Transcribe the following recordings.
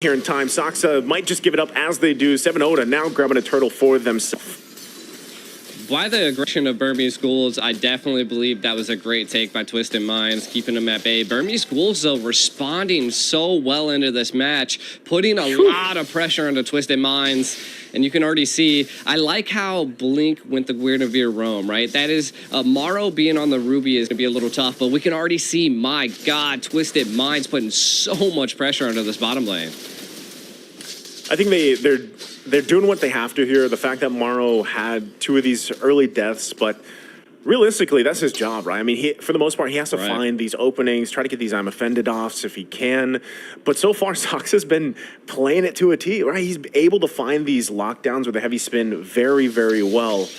here in time. Soxa might just give it up as they do. 7-0 to now grabbing a turtle for themselves. By the aggression of Burmese Ghouls, I definitely believe that was a great take by Twisted Minds, keeping them at bay. Burmese Ghouls, though, responding so well into this match, putting a lot of pressure onto Twisted Minds. And you can already see, I like how Blink went the Weird and Veer roam, right? That is, Morrow being on the Ruby is going to be a little tough, but we can already see, my God, Twisted Minds putting so much pressure onto this bottom lane. I think they're doing what they have to here. The fact that Morrow had 2 of these early deaths, but realistically, that's his job, right? I mean, for the most part, he has to find these openings, try to get these I'm offended offs if he can. But so far, Sox has been playing it to a T, right? He's able to find these lockdowns with a heavy spin very, very well.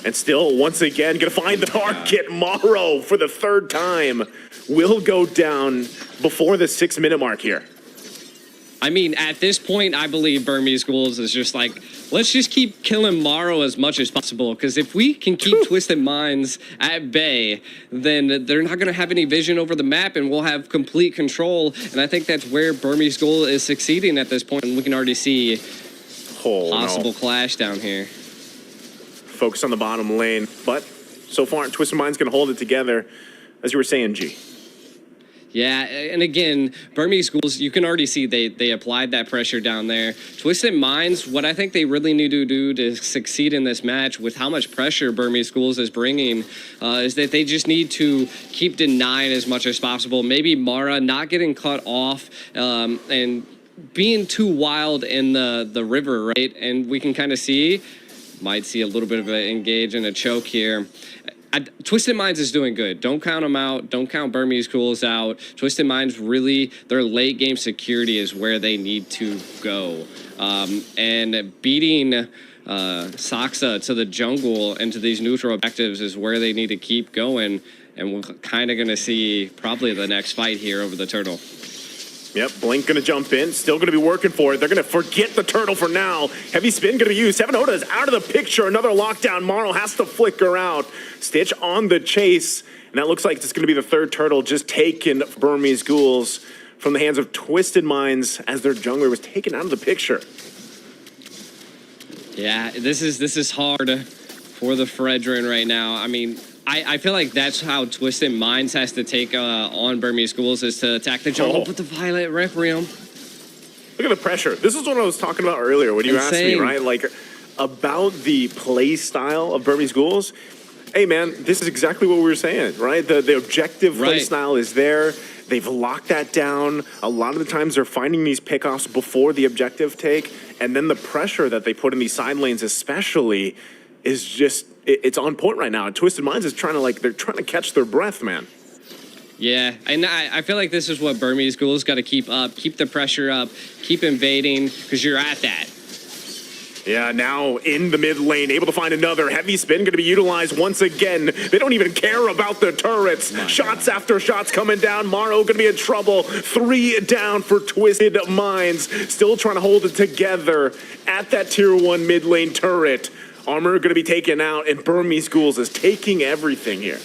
And still, once again, going to find the target. Morrow, for the 3rd time, will go down before the 6-minute mark here. I mean, at this point, I believe Burmese Ghouls is just like, let's just keep killing Morrow as much as possible. Because if we can keep Twisted Minds at bay, then they're not going to have any vision over the map, and we'll have complete control. And I think that's where Burmese Ghoul is succeeding at this point. And we can already see possible clash down here. Focus on the bottom lane. But so far, Twisted Minds going to hold it together, as you were saying, G. Yeah, and again, Burmese Ghouls, you can already see they applied that pressure down there. Twisted Minds, what I think they really need to do to succeed in this match with how much pressure Burmese Ghouls is bringing is that they just need to keep denying as much as possible. Maybe Mara not getting cut off and being too wild in the river, right? And we can kind of might see a little bit of an engage and a choke here. Twisted Minds is doing good. Don't count them out. Don't count Burmese Ghouls out. Twisted Minds really, their late game security is where they need to go. And beating Soxa to the jungle and to these neutral objectives is where they need to keep going. And we're kind of going to see probably the next fight here over the turtle. Yep, Blink going to jump in. Still going to be working for it. They're going to forget the turtle for now. Heavy spin going to be used. 7-0 is out of the picture. Another lockdown. Morrow has to flicker out. Stitch on the chase. And that looks like it's going to be the 3rd turtle just taken Burmese Ghouls from the hands of Twisted Minds as their jungler was taken out of the picture. Yeah, this is hard for the Fredrin right now. I mean, I feel like that's how Twisted Minds has to take on Burmese Ghouls is to attack the jungle with the Violet Requiem. Look at the pressure. This is what I was talking about earlier when you asked me, right? Like, about the play style of Burmese Ghouls. Hey, man, this is exactly what we were saying, right? The objective play style is there. They've locked that down. A lot of the times they're finding these pickoffs before the objective take. And then the pressure that they put in these side lanes especially is just... It's on point right now. And Twisted Minds is trying to, they're trying to catch their breath, man. Yeah, and I feel like this is what Burmese Ghouls got to keep up. Keep the pressure up. Keep invading, because you're at that. Yeah, now in the mid lane, able to find another. Heavy spin going to be utilized once again. They don't even care about the turrets. Shots after shots coming down. Morrow going to be in trouble. 3 down for Twisted Minds. Still trying to hold it together at that tier 1 mid lane turret. Armor going to be taken out, and Burmese Ghouls is taking everything here.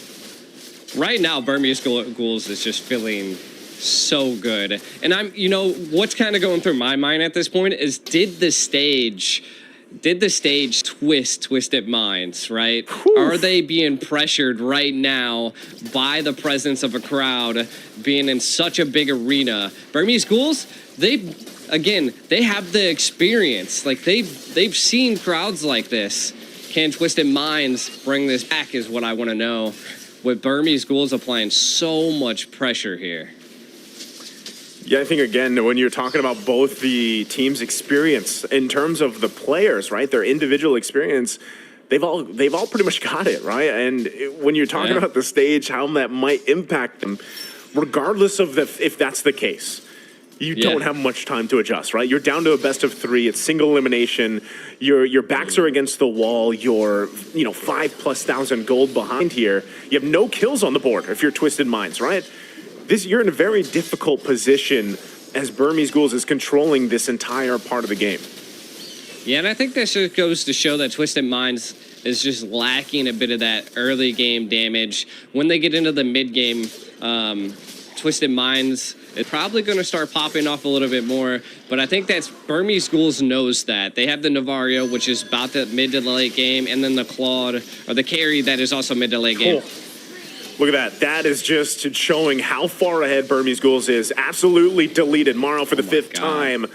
Right now, Burmese Ghouls is just feeling so good. And what's kind of going through my mind at this point is did the stage twist Twisted Minds, right? Are they being pressured right now by the presence of a crowd being in such a big arena? Burmese Ghouls, they have the experience. Like they've seen crowds like this. Can Twisted Minds bring this back is what I want to know. With Burmese Ghouls applying so much pressure here. Yeah, I think, again, when you're talking about both the team's experience in terms of the players, right, their individual experience, they've all pretty much got it, right? And when you're talking about the stage, how that might impact them, regardless of if that's the case, you don't have much time to adjust, right? You're down to a best of 3. It's single elimination. Your backs are against the wall. You're 5,000+ gold behind here. You have no kills on the board if you're Twisted Minds, right? You're in a very difficult position as Burmese Ghouls is controlling this entire part of the game. Yeah, and I think this just goes to show that Twisted Minds is just lacking a bit of that early game damage. When they get into the mid game, Twisted Minds It's probably going to start popping off a little bit more, but I think that's Burmese Schools knows that. They have the Navario, which is about the mid to late game, and then the Claude, or the carry that is also mid to late game. Cool. Look at that. That is just showing how far ahead Burmese Schools is. Absolutely deleted Morrow for the fifth time.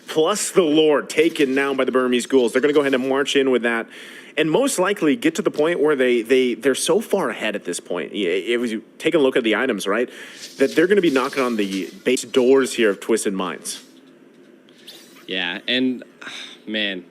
Plus the Lord taken now by the Burmese Schools. They're going to go ahead and march in with that. And most likely get to the point where they're so far ahead at this point. It was take a look at the items, right? That they're going to be knocking on the base doors here of Twisted Minds. Yeah, and man,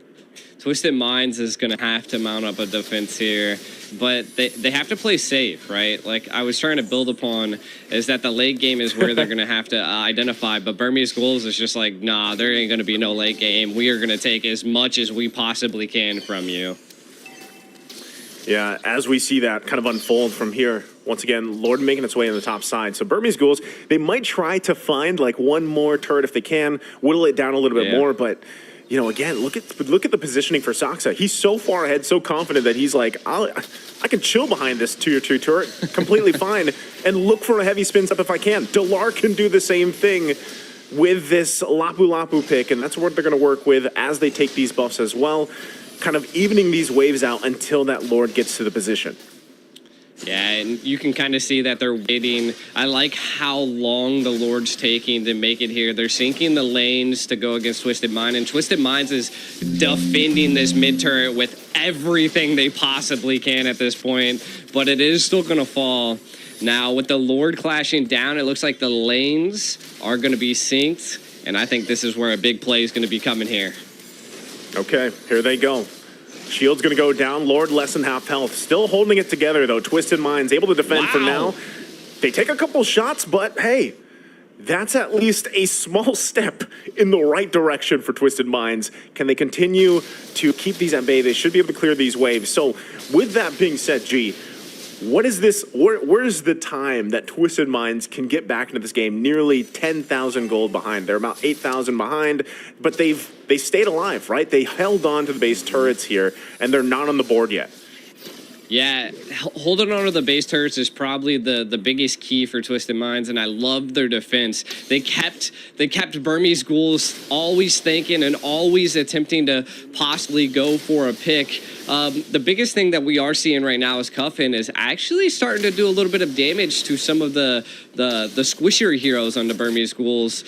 Twisted Minds is going to have to mount up a defense here. But they have to play safe, right? Like I was trying to build upon is that the late game is where they're going to have to identify. But Burmese Schools is just like, nah, there ain't going to be no late game. We are going to take as much as we possibly can from you. Yeah, as we see that kind of unfold from here, once again, Lord making its way on the top side. So Burmese Schools, they might try to find like one more turret if they can, whittle it down a little bit more, but you know, again, look at the positioning for Saksa. He's so far ahead, so confident that he's like, I can chill behind this tier 2 turret completely fine and look for a heavy spin up if I can. Delar can do the same thing with this Lapu Lapu pick, and that's what they're going to work with as they take these buffs as well, kind of evening these waves out until that Lord gets to the position. Yeah, and you can kind of see that they're waiting. I like how long the Lord's taking to make it here. They're sinking the lanes to go against Twisted Mind, and Twisted Minds is defending this mid turret with everything they possibly can at this point, but it is still going to fall. Now, with the Lord clashing down, it looks like the lanes are going to be synced, and I think this is where a big play is going to be coming here. Okay, here they go. Shield's going to go down. Lord less than half health. Still holding it together, though. Twisted Minds able to defend for now. They take a couple shots, but hey, that's at least a small step in the right direction for Twisted Minds. Can they continue to keep these at bay? They should be able to clear these waves. So with that being said, G, what is this? Where's the time that Twisted Minds can get back into this game? Nearly 10,000 gold behind. They're about 8,000 behind, but they stayed alive, right? They held on to the base turrets here, and they're not on the board yet. Yeah, holding on to the base turrets is probably the biggest key for Twisted Minds, and I love their defense. They kept Burmese Ghouls always thinking and always attempting to possibly go for a pick. The biggest thing that we are seeing right now is Cuffin is actually starting to do a little bit of damage to some of the squishier heroes on the Burmese Ghouls.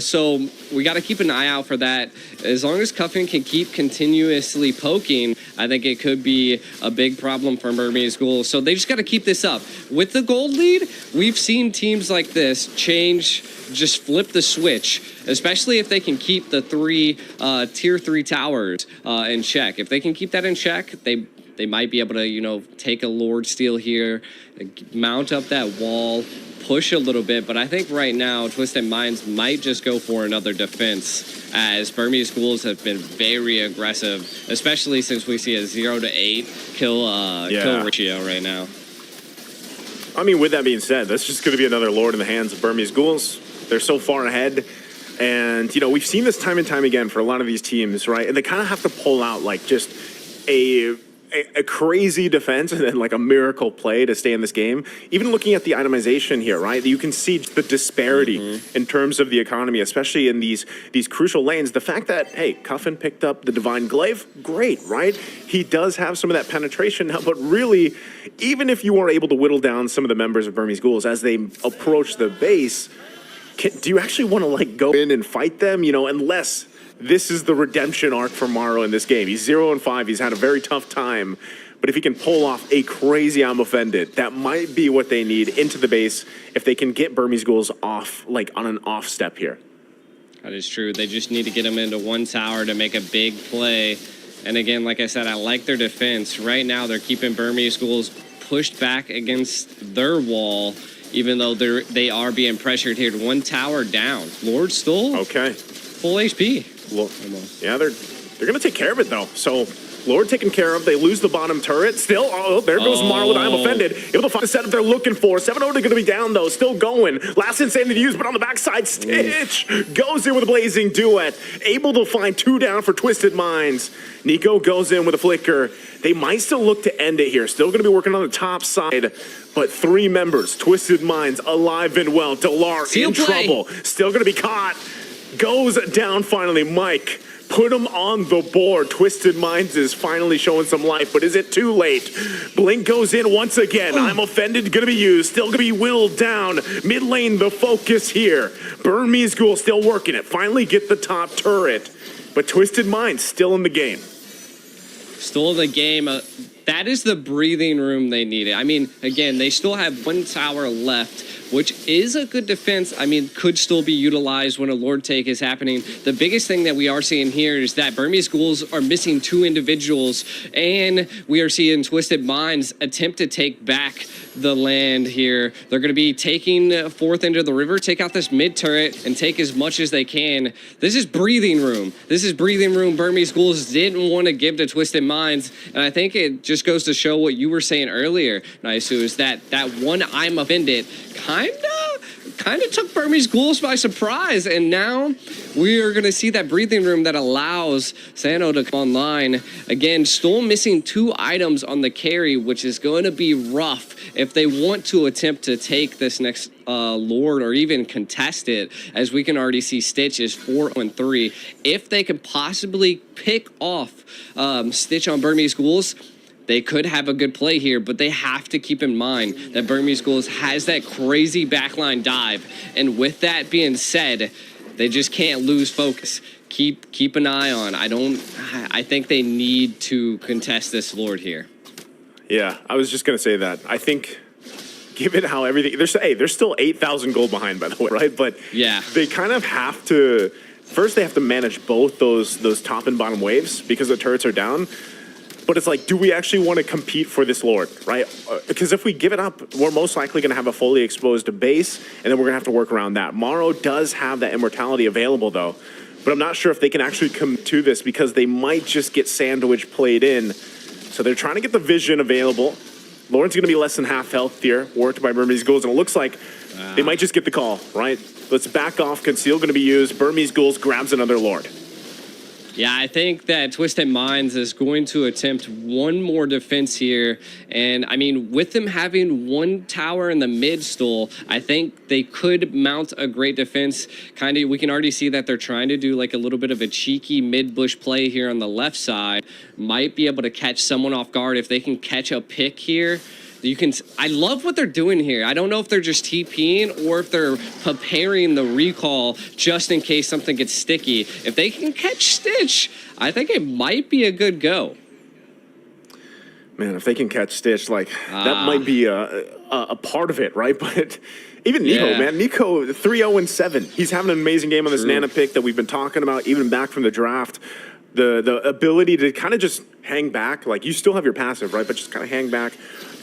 So we got to keep an eye out for that. As long as Cuffin can keep continuously poking, I think it could be a big problem for Burmese Ghouls. So they just got to keep this up. With the gold lead, we've seen teams like this just flip the switch, especially if they can keep the tier 3 towers in check. If they can keep that in check, they might be able to, take a Lord Steal here, mount up that wall, push a little bit. But I think right now, Twisted Minds might just go for another defense, as Burmese Ghouls have been very aggressive, especially since we see a 0 to 8 kill ratio right now. I mean, with that being said, that's just going to be another Lord in the hands of Burmese Ghouls. They're so far ahead. And, we've seen this time and time again for a lot of these teams, right? And they kind of have to pull out, like, just a crazy defense and then, like, a miracle play to stay in this game. Even looking at the itemization here, right? You can see the disparity in terms of the economy, especially in these crucial lanes. The fact that, hey, Cuffin picked up the Divine Glaive, great, right? He does have some of that penetration now, but really, even if you are able to whittle down some of the members of Burmese Ghouls as they approach the base, do you actually want to, like, go in and fight them? Unless this is the redemption arc for Morrow in this game. He's 0-5. He's had a very tough time. But if he can pull off a crazy I'm offended, that might be what they need into the base if they can get Burmese Ghouls off, like, on an off step here. That is true. They just need to get them into one tower to make a big play. And again, like I said, I like their defense. Right now, they're keeping Burmese Ghouls pushed back against their wall, even though they are being pressured here. One tower down. Lord still okay, full HP. Well, yeah, they're going to take care of it, though. So Lord taken care of. They lose the bottom turret. Still, oh, there goes Maro with I'm Offended. Able to find the setup they're looking for. 7-0 going to be down, though. Still going. Last Insanity to use, but on the backside, Stitch goes in with a Blazing Duet. Able to find 2 down for Twisted Minds. Nico goes in with a flicker. They might still look to end it here. Still going to be working on the top side. But 3 members, Twisted Minds, alive and well. Delar in trouble. Still going to be caught. Goes down finally. Mike, put him on the board. Twisted Minds is finally showing some life, but is it too late? Blink goes in once again. I'm Offended, gonna be used. Still gonna be whittled down. Mid lane, the focus here. Burmese Ghoul still working it. Finally get the top turret. But Twisted Minds still in the game. Still in the game. That is the breathing room they needed. I mean, again, they still have 1 tower left, which is a good defense. I mean, could still be utilized when a Lord take is happening. The biggest thing that we are seeing here is that Burmese Ghouls are missing 2 individuals, and we are seeing Twisted Minds attempt to take back the land here. They're going to be taking fourth into the river, take out this mid turret, and take as much as they can. This is breathing room. This is breathing room Burmese Ghouls didn't want to give to Twisted Minds, and I think it just goes to show what you were saying earlier, Naisu, is that one I'm Offended kind of took Burmese Ghouls by surprise, and now we are going to see that breathing room that allows Sano to come online. Again, still missing 2 items on the carry, which is going to be rough if they want to attempt to take this next Lord or even contest it, as we can already see Stitch is 4-3. If they could possibly pick off Stitch on Burmese Ghouls, they could have a good play here, but they have to keep in mind that Burmese Ghouls has that crazy backline dive. And with that being said, they just can't lose focus. Keep an eye on. I think they need to contest this Lord here. Yeah, I was just going to say that. I think, given how everything, they're still 8,000 gold behind, by the way, right? But yeah, they kind of have to, first they have to manage both those top and bottom waves because the turrets are down. But it's like, do we actually want to compete for this Lord, right? Because if we give it up, we're most likely going to have a fully exposed base, and then we're going to have to work around that. Maro does have that immortality available, though. But I'm not sure if they can actually come to this because they might just get sandwich played in. So they're trying to get the vision available. Lord's going to be less than half health here, worked by Burmese Ghouls, and it looks like they might just get the call, right? Let's back off. Conceal going to be used. Burmese Ghouls grabs another Lord. Yeah, I think that Twisted Minds is going to attempt one more defense here. And, I mean, with them having 1 tower in the mid stall, I think they could mount a great defense. Kind of, we can already see that they're trying to do like a little bit of a cheeky mid-bush play here on the left side. Might be able to catch someone off guard if they can catch a pick here. I love what they're doing here. I don't know if they're just TPing or if they're preparing the recall just in case something gets sticky. If they can catch Stitch, I think it might be a good go. Man, if they can catch Stitch, like, that might be a part of it, right? But even Nico, man, Nico 3-0-7. He's having an amazing game on this Nana pick that we've been talking about, even back from the draft. The ability to kind of just hang back, like you still have your passive, right? But just kind of hang back,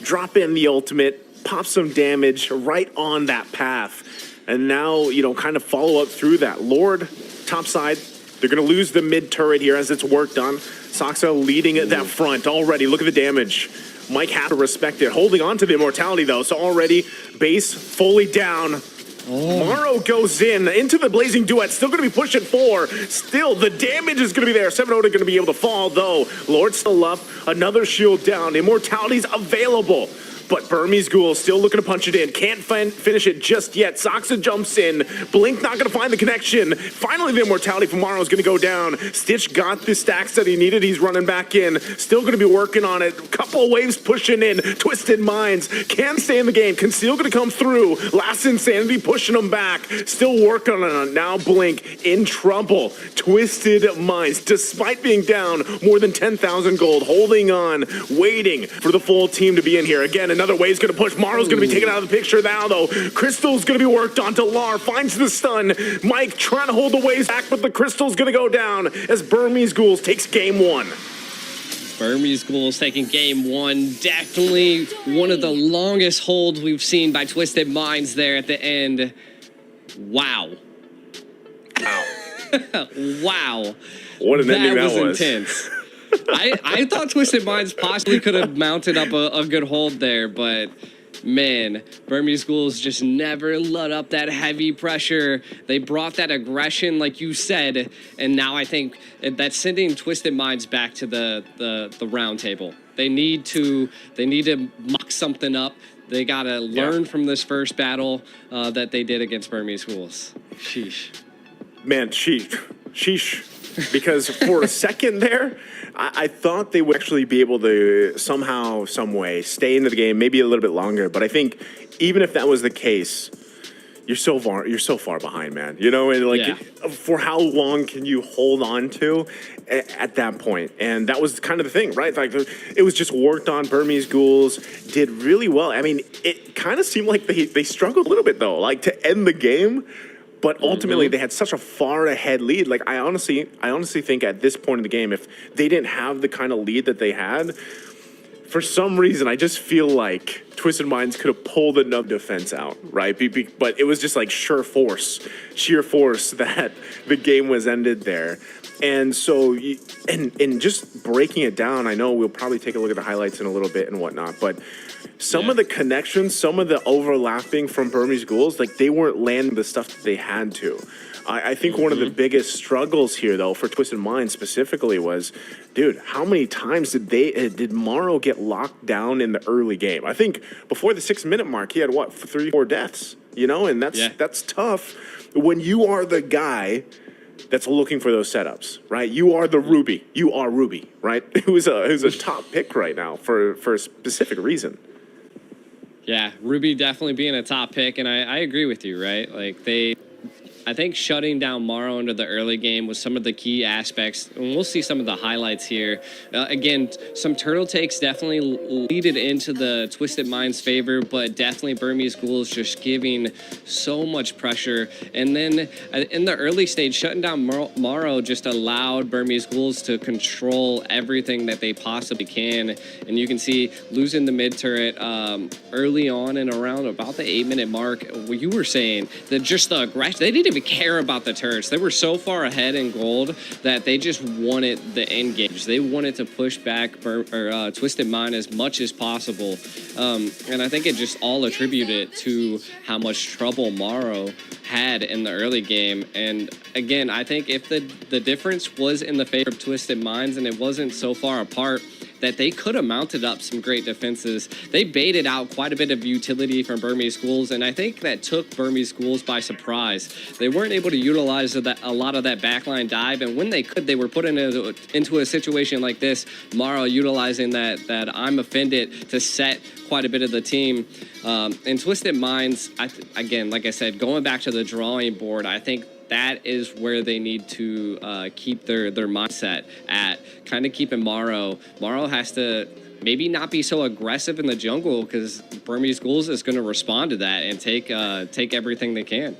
drop in the ultimate, pop some damage right on that path. And now, kind of follow up through that. Lord, top side, they're going to lose the mid turret here as it's worked on. Soxa leading at that front already. Look at the damage. Mike has to respect it. Holding on to the immortality, though. So already, base fully down. Maro goes into the Blazing Duet. Still going to be pushing 4. Still, the damage is going to be there. 7-0 going to be able to fall, though. Lord still up. Another shield down. Immortality's available. But Burmese Ghoul still looking to punch it in. Can't finish it just yet. Soxa jumps in. Blink not going to find the connection. Finally, the immortality from Maro is going to go down. Stitch got the stacks that he needed. He's running back in. Still going to be working on it. Couple waves pushing in. Twisted Minds can stay in the game. Conceal going to come through. Last Insanity pushing him back. Still working on it. Now Blink in trouble. Twisted Minds, despite being down more than 10,000 gold, holding on, waiting for the full team to be in here. Again, another wave's going to push. Maro's going to be taken out of the picture now, though. Crystal's going to be worked on. Delar finds the stun. Mike trying to hold the waves back, but the Crystal's going to go down as Burmese Ghouls takes game 1. Burmese Ghouls taking game 1. Definitely one of the longest holds we've seen by Twisted Minds there at the end. Wow. Wow. Wow. What an ending that was. was. Intense. I thought Twisted Minds possibly could have mounted up a good hold there, but man, Burmese Schools just never let up that heavy pressure. They brought that aggression, like you said, and now I think that's sending Twisted Minds back to the round table. They need to muck something up. They gotta learn from this first battle that they did against Burmese Schools. Sheesh. Man, sheesh. Because for a second there, I thought they would actually be able to somehow, some way, stay into the game, maybe a little bit longer. But I think even if that was the case, you're so far behind, man. You know, and like, for how long can you hold on to at that point? And that was kind of the thing, right? Like, it was just worked on. Burmese Ghouls did really well. I mean, it kind of seemed like they struggled a little bit though, like to end the game. But ultimately, they had such a far ahead lead. Like, I honestly think at this point in the game, if they didn't have the kind of lead that they had, for some reason, I just feel like Twisted Minds could have pulled enough defense out, right? But it was just like sheer force that the game was ended there. And so, and just breaking it down, I know we'll probably take a look at the highlights in a little bit and whatnot, but some of the connections, some of the overlapping from Burmese Ghouls, like they weren't landing the stuff that they had to. I think one of the biggest struggles here, though, for Twisted Minds specifically was, dude, how many times did Morrow get locked down in the early game? I think before the 6-minute mark, he had 3-4 deaths, you know, and that's tough when you are the guy that's looking for those setups, right? You are the Ruby. You are Ruby, right? Who's a top pick right now for a specific reason. Yeah, Ruby definitely being a top pick, and I agree with you, right? Like, I think shutting down Morrow into the early game was some of the key aspects, and we'll see some of the highlights here. Again, some turtle takes definitely lead it into the Twisted Minds' favor, but definitely Burmese Ghouls just giving so much pressure. And then in the early stage, shutting down Morrow just allowed Burmese Ghouls to control everything that they possibly can. And you can see losing the mid turret early on and around about the 8-minute mark. What you were saying, that just the aggression, they didn't even care about the turrets. They were so far ahead in gold that they just wanted the engage. They wanted to push back Twisted Mind as much as possible. And I think it just all attributed to how much trouble Morrow had in the early game. And again, I think if the difference was in the favor of Twisted Minds and it wasn't so far apart, that they could have mounted up some great defenses. They baited out quite a bit of utility from Burmese Ghouls, and I think that took Burmese Ghouls by surprise. They weren't able to utilize a lot of that backline dive, and when they could, they were put into a situation like this. Morrow utilizing that I'm offended to set quite a bit of the team. And Twisted Minds, again, like I said, going back to the drawing board, I think that is where they need to keep their mindset at, kind of keeping Morrow. Morrow has to maybe not be so aggressive in the jungle because Burmese Ghouls is going to respond to that and take everything they can.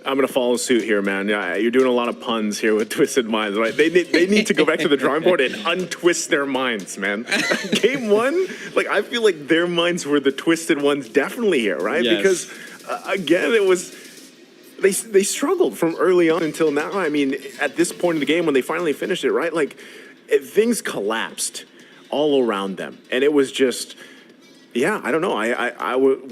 I'm going to follow suit here, man. Yeah, you're doing a lot of puns here with Twisted Minds, right? They need to go back to the drawing board and untwist their minds, man. Game one, like, I feel like their minds were the twisted ones definitely here, right? Yes. Because, again, it was... They struggled from early on until now. I mean, at this point in the game, when they finally finished it, right? Like, things collapsed all around them. And it was just... Yeah, I don't know.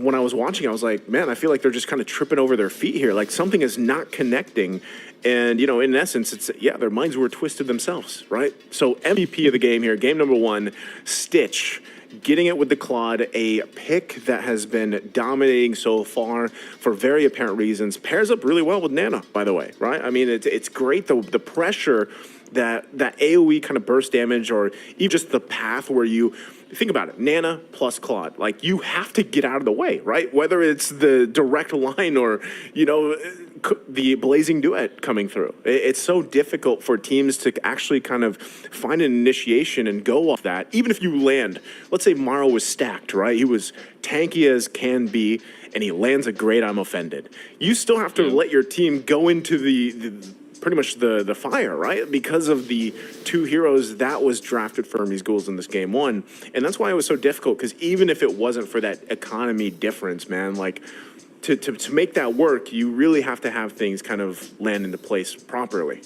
When I was watching, I was like, man, I feel like they're just kind of tripping over their feet here. Like something is not connecting. And, you know, in essence, it's, their minds were twisted themselves, right? So MVP of the game here, game number 1, Stitch, getting it with the Claude, a pick that has been dominating so far for very apparent reasons. Pairs up really well with Nana, by the way, right? I mean, it's great, the pressure that AoE kind of burst damage, or even just the path where you think about it, Nana plus Claude, like you have to get out of the way, right? Whether it's the direct line or, you know, the blazing duet coming through. It's so difficult for teams to actually kind of find an initiation and go off that. Even if you land, let's say Morrow was stacked, right? He was tanky as can be, and he lands a great I'm offended. You still have to let your team go into the pretty much the fire, right? Because of the 2 heroes that was drafted for Burmese Ghouls in this game 1. And that's why it was so difficult, because even if it wasn't for that economy difference, man, like to make that work, you really have to have things kind of land into place properly.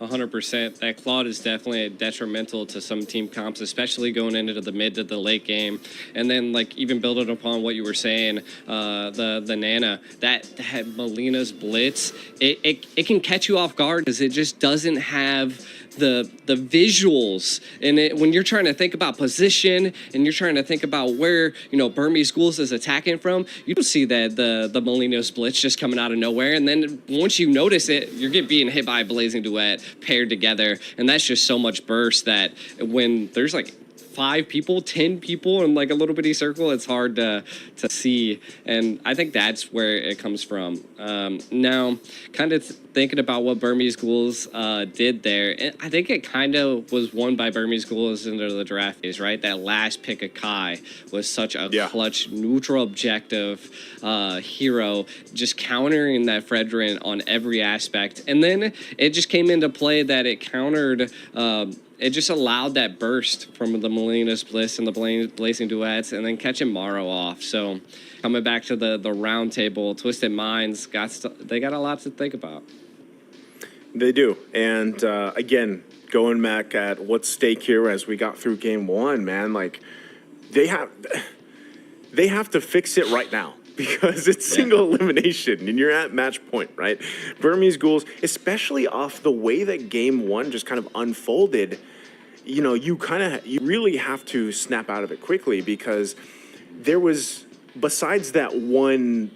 100%. That Claude is definitely detrimental to some team comps, especially going into the mid to the late game. And then, like, even building upon what you were saying, the Nana, that Molina's blitz, it can catch you off guard because it just doesn't have the visuals. And when you're trying to think about position and you're trying to think about where, Burmese Schools is attacking from, you don't see that the Molino's blitz just coming out of nowhere. And then once you notice it, you're being hit by a Blazing Duet paired together. And that's just so much burst that when there's like 5 people, 10 people in like a little bitty circle, it's hard to see. And I think that's where it comes from. Now, kind of thinking about what Burmese Schools did there, I think it kind of was won by Burmese Schools into the draft phase, right? That last pick of Kai was such a clutch, neutral, objective hero, just countering that Fredrin on every aspect. And then it just came into play that it countered it just allowed that burst from the Molina's Bliss and the Blazing Duets and then catching Morrow off. So coming back to the round table, Twisted Minds, they got a lot to think about. They do. And again, going back at what's stake here as we got through game 1, man, like they have to fix it right now. Because it's single elimination and you're at match point, right? Burmese Ghouls, especially off the way that game 1 just kind of unfolded, you really have to snap out of it quickly because there was, besides that one,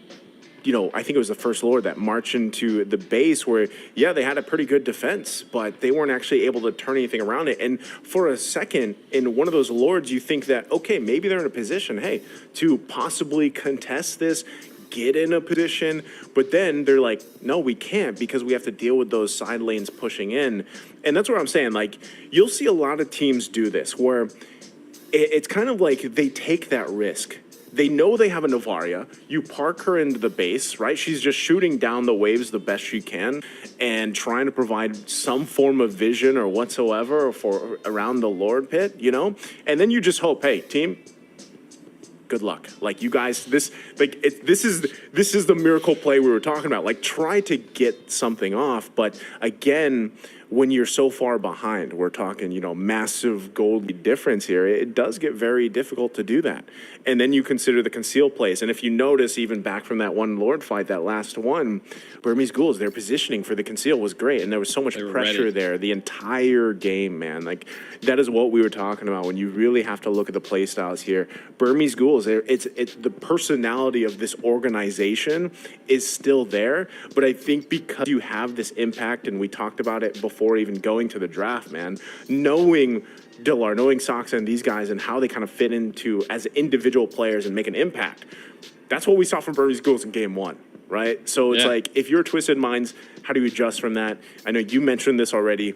I think it was the first Lord that marched into the base where, they had a pretty good defense, but they weren't actually able to turn anything around it. And for a second, in one of those Lords, you think that, okay, maybe they're in a position, to possibly contest this, get in a position. But then they're like, no, we can't because we have to deal with those side lanes pushing in. And that's what I'm saying. Like, you'll see a lot of teams do this where it's kind of like they take that risk. They know they have a Novaria. You park her into the base, right? She's just shooting down the waves the best she can and trying to provide some form of vision or whatsoever for around the Lord pit, And then you just hope, hey, team, good luck. Like, you guys, this is the miracle play we were talking about. Like, try to get something off. But again, when you're so far behind, we're talking, massive gold difference here. It does get very difficult to do that. And then you consider the conceal plays. And if you notice, even back from that one Lord fight, that last one, Burmese Ghouls, their positioning for the conceal was great. And there was so much pressure there the entire game, man. Like, that is what we were talking about when you really have to look at the play styles here. Burmese Ghouls, it's the personality of this organization is still there. But I think because you have this impact, and we talked about it before even going to the draft, man, knowing Dillar, knowing Soxa and these guys and how they kind of fit into as individual players and make an impact. That's what we saw from Burmese Ghouls in game 1, right? So it's like, if you're Twisted Minds, how do you adjust from that? I know you mentioned this already.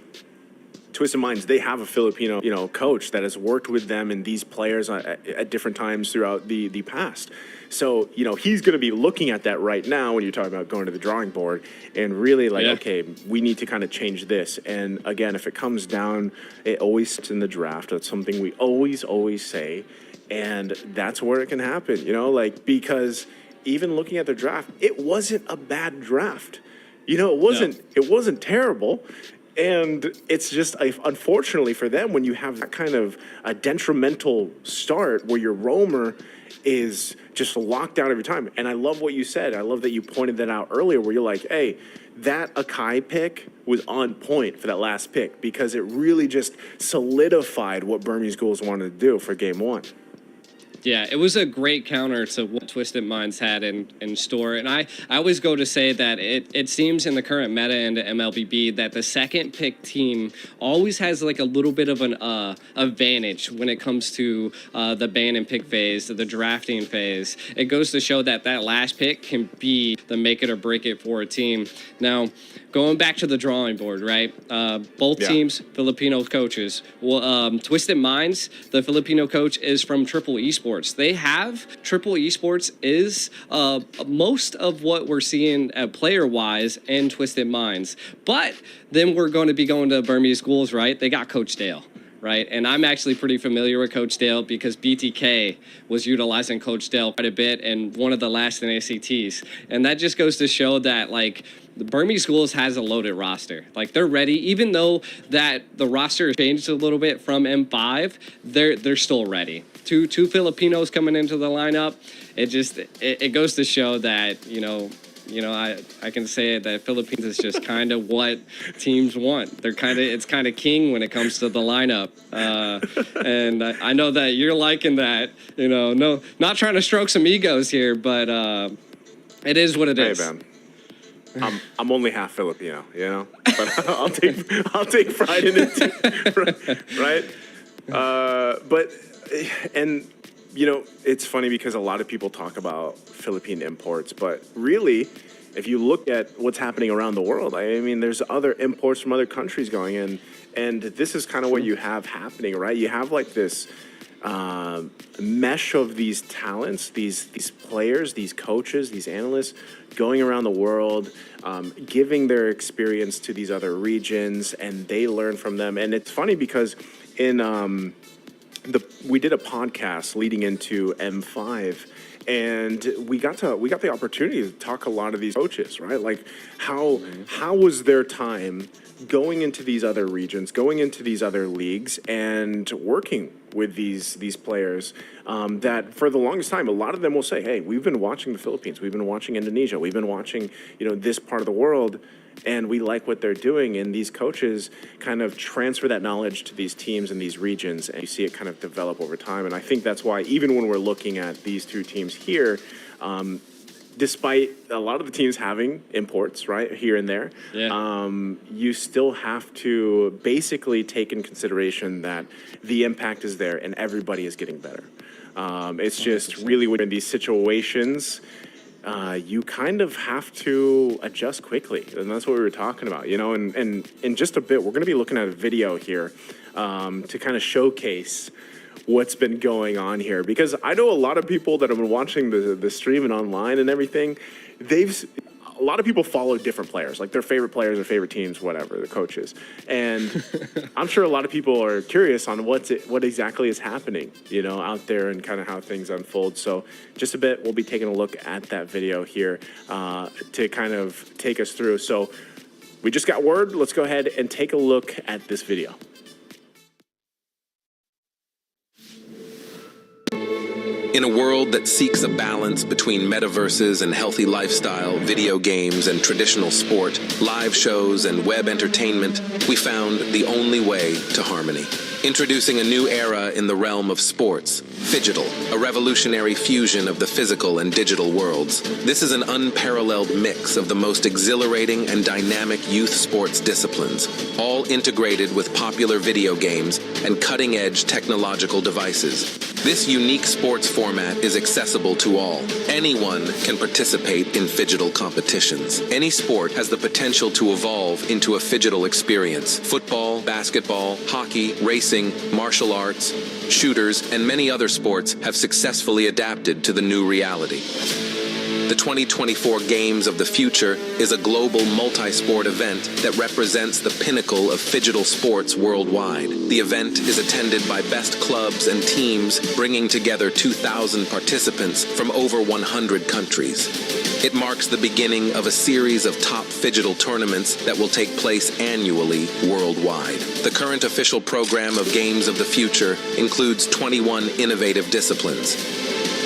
Twisted Minds, they have a Filipino, coach that has worked with them and these players at different times throughout the past. So, he's going to be looking at that right now when you're talking about going to the drawing board and really okay, we need to kind of change this. And again, if it comes down, it always sits in the draft. That's something we always say. And that's where it can happen, because even looking at the draft, it wasn't a bad draft. It wasn't terrible. And it's just, unfortunately for them, when you have that kind of a detrimental start where your roamer is just locked out every time. And I love what you said. I love that you pointed that out earlier where you're like, hey, that Akai pick was on point for that last pick because it really just solidified what Burmese Ghouls wanted to do for game 1. Yeah, it was a great counter to what Twisted Minds had in store. And I always go to say that it seems in the current meta into MLBB that the second pick team always has like a little bit of an advantage when it comes to the ban and pick phase, the drafting phase. It goes to show that last pick can be the make it or break it for a team. Now, going back to the drawing board, right? Both teams, Filipino coaches. Well, Twisted Minds, the Filipino coach is from Triple Esports. They have Triple Esports is most of what we're seeing player-wise in Twisted Minds. But then we're going to be going to Burmese Schools, right? They got Coach Dale. Right. And I'm actually pretty familiar with Coach Dale because BTK was utilizing Coach Dale quite a bit in one of the last NACTs. And that just goes to show that, like, the Burmese Schools has a loaded roster. Like, they're ready, even though that the roster changed a little bit from M5, they're still ready. Two Filipinos coming into the lineup. It goes to show that, I can say it, that Philippines is just kind of what teams want. It's kind of king when it comes to the lineup. And I know that you're liking that, no, not trying to stroke some egos here, but it is what it is. Hey, man. I'm only half Filipino, but I'll take pride in it too, right? It's funny because a lot of people talk about Philippine imports, but really, if you look at what's happening around the world, I mean, there's other imports from other countries going in, and this is kind of what you have happening, right? You have like this mesh of these talents, these players, these coaches, these analysts going around the world, giving their experience to these other regions, and they learn from them. And it's funny because we did a podcast leading into M5, and we got the opportunity to talk a lot of these coaches, right? Like how was their time going into these other regions, going into these other leagues, and working with these players that for the longest time, a lot of them will say, hey, we've been watching the Philippines, we've been watching Indonesia, we've been watching, this part of the world, and we like what they're doing. And these coaches kind of transfer that knowledge to these teams and these regions, and you see it kind of develop over time. And I think that's why even when we're looking at these two teams here, despite a lot of the teams having imports, right, here and there, you still have to basically take in consideration that the impact is there and everybody is getting better. It's just really when in these situations, you kind of have to adjust quickly, and that's what we were talking about, and in just a bit, we're going to be looking at a video here to kind of showcase what's been going on here, because I know a lot of people that have been watching the stream and online and everything, a lot of people follow different players, like their favorite players, their favorite teams, whatever, the coaches. And I'm sure a lot of people are curious on what exactly is happening, out there and kind of how things unfold. So just a bit, we'll be taking a look at that video here to kind of take us through. So we just got word. Let's go ahead and take a look at this video. In a world that seeks a balance between metaverses and healthy lifestyle, video games and traditional sport, live shows and web entertainment, we found the only way to harmony. Introducing a new era in the realm of sports, Phygital, a revolutionary fusion of the physical and digital worlds. This is an unparalleled mix of the most exhilarating and dynamic youth sports disciplines, all integrated with popular video games and cutting-edge technological devices. This unique sports format is accessible to all. Anyone can participate in Phygital competitions. Any sport has the potential to evolve into a Phygital experience. Football, basketball, hockey, racing, martial arts, shooters, and many other sports have successfully adapted to the new reality. The 2024 Games of the Future is a global multi-sport event that represents the pinnacle of Phygital sports worldwide. The event is attended by best clubs and teams, bringing together 2,000 participants from over 100 countries. It marks the beginning of a series of top Phygital tournaments that will take place annually worldwide. The current official program of Games of the Future includes 21 innovative disciplines.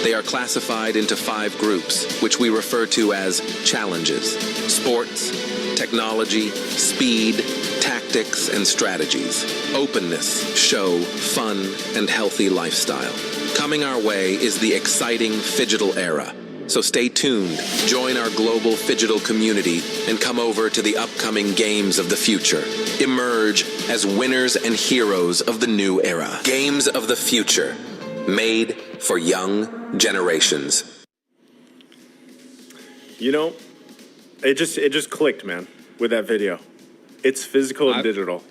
They are classified into 5 groups, which we refer to as challenges: sports, technology, speed, tactics, and strategies, openness, show, fun, and healthy lifestyle. Coming our way is the exciting Phygital era. So stay tuned, join our global Phygital community, and come over to the upcoming Games of the Future. Emerge as winners and heroes of the new era. Games of the Future, made for young generations. It just clicked, man, with that video. It's physical and digital.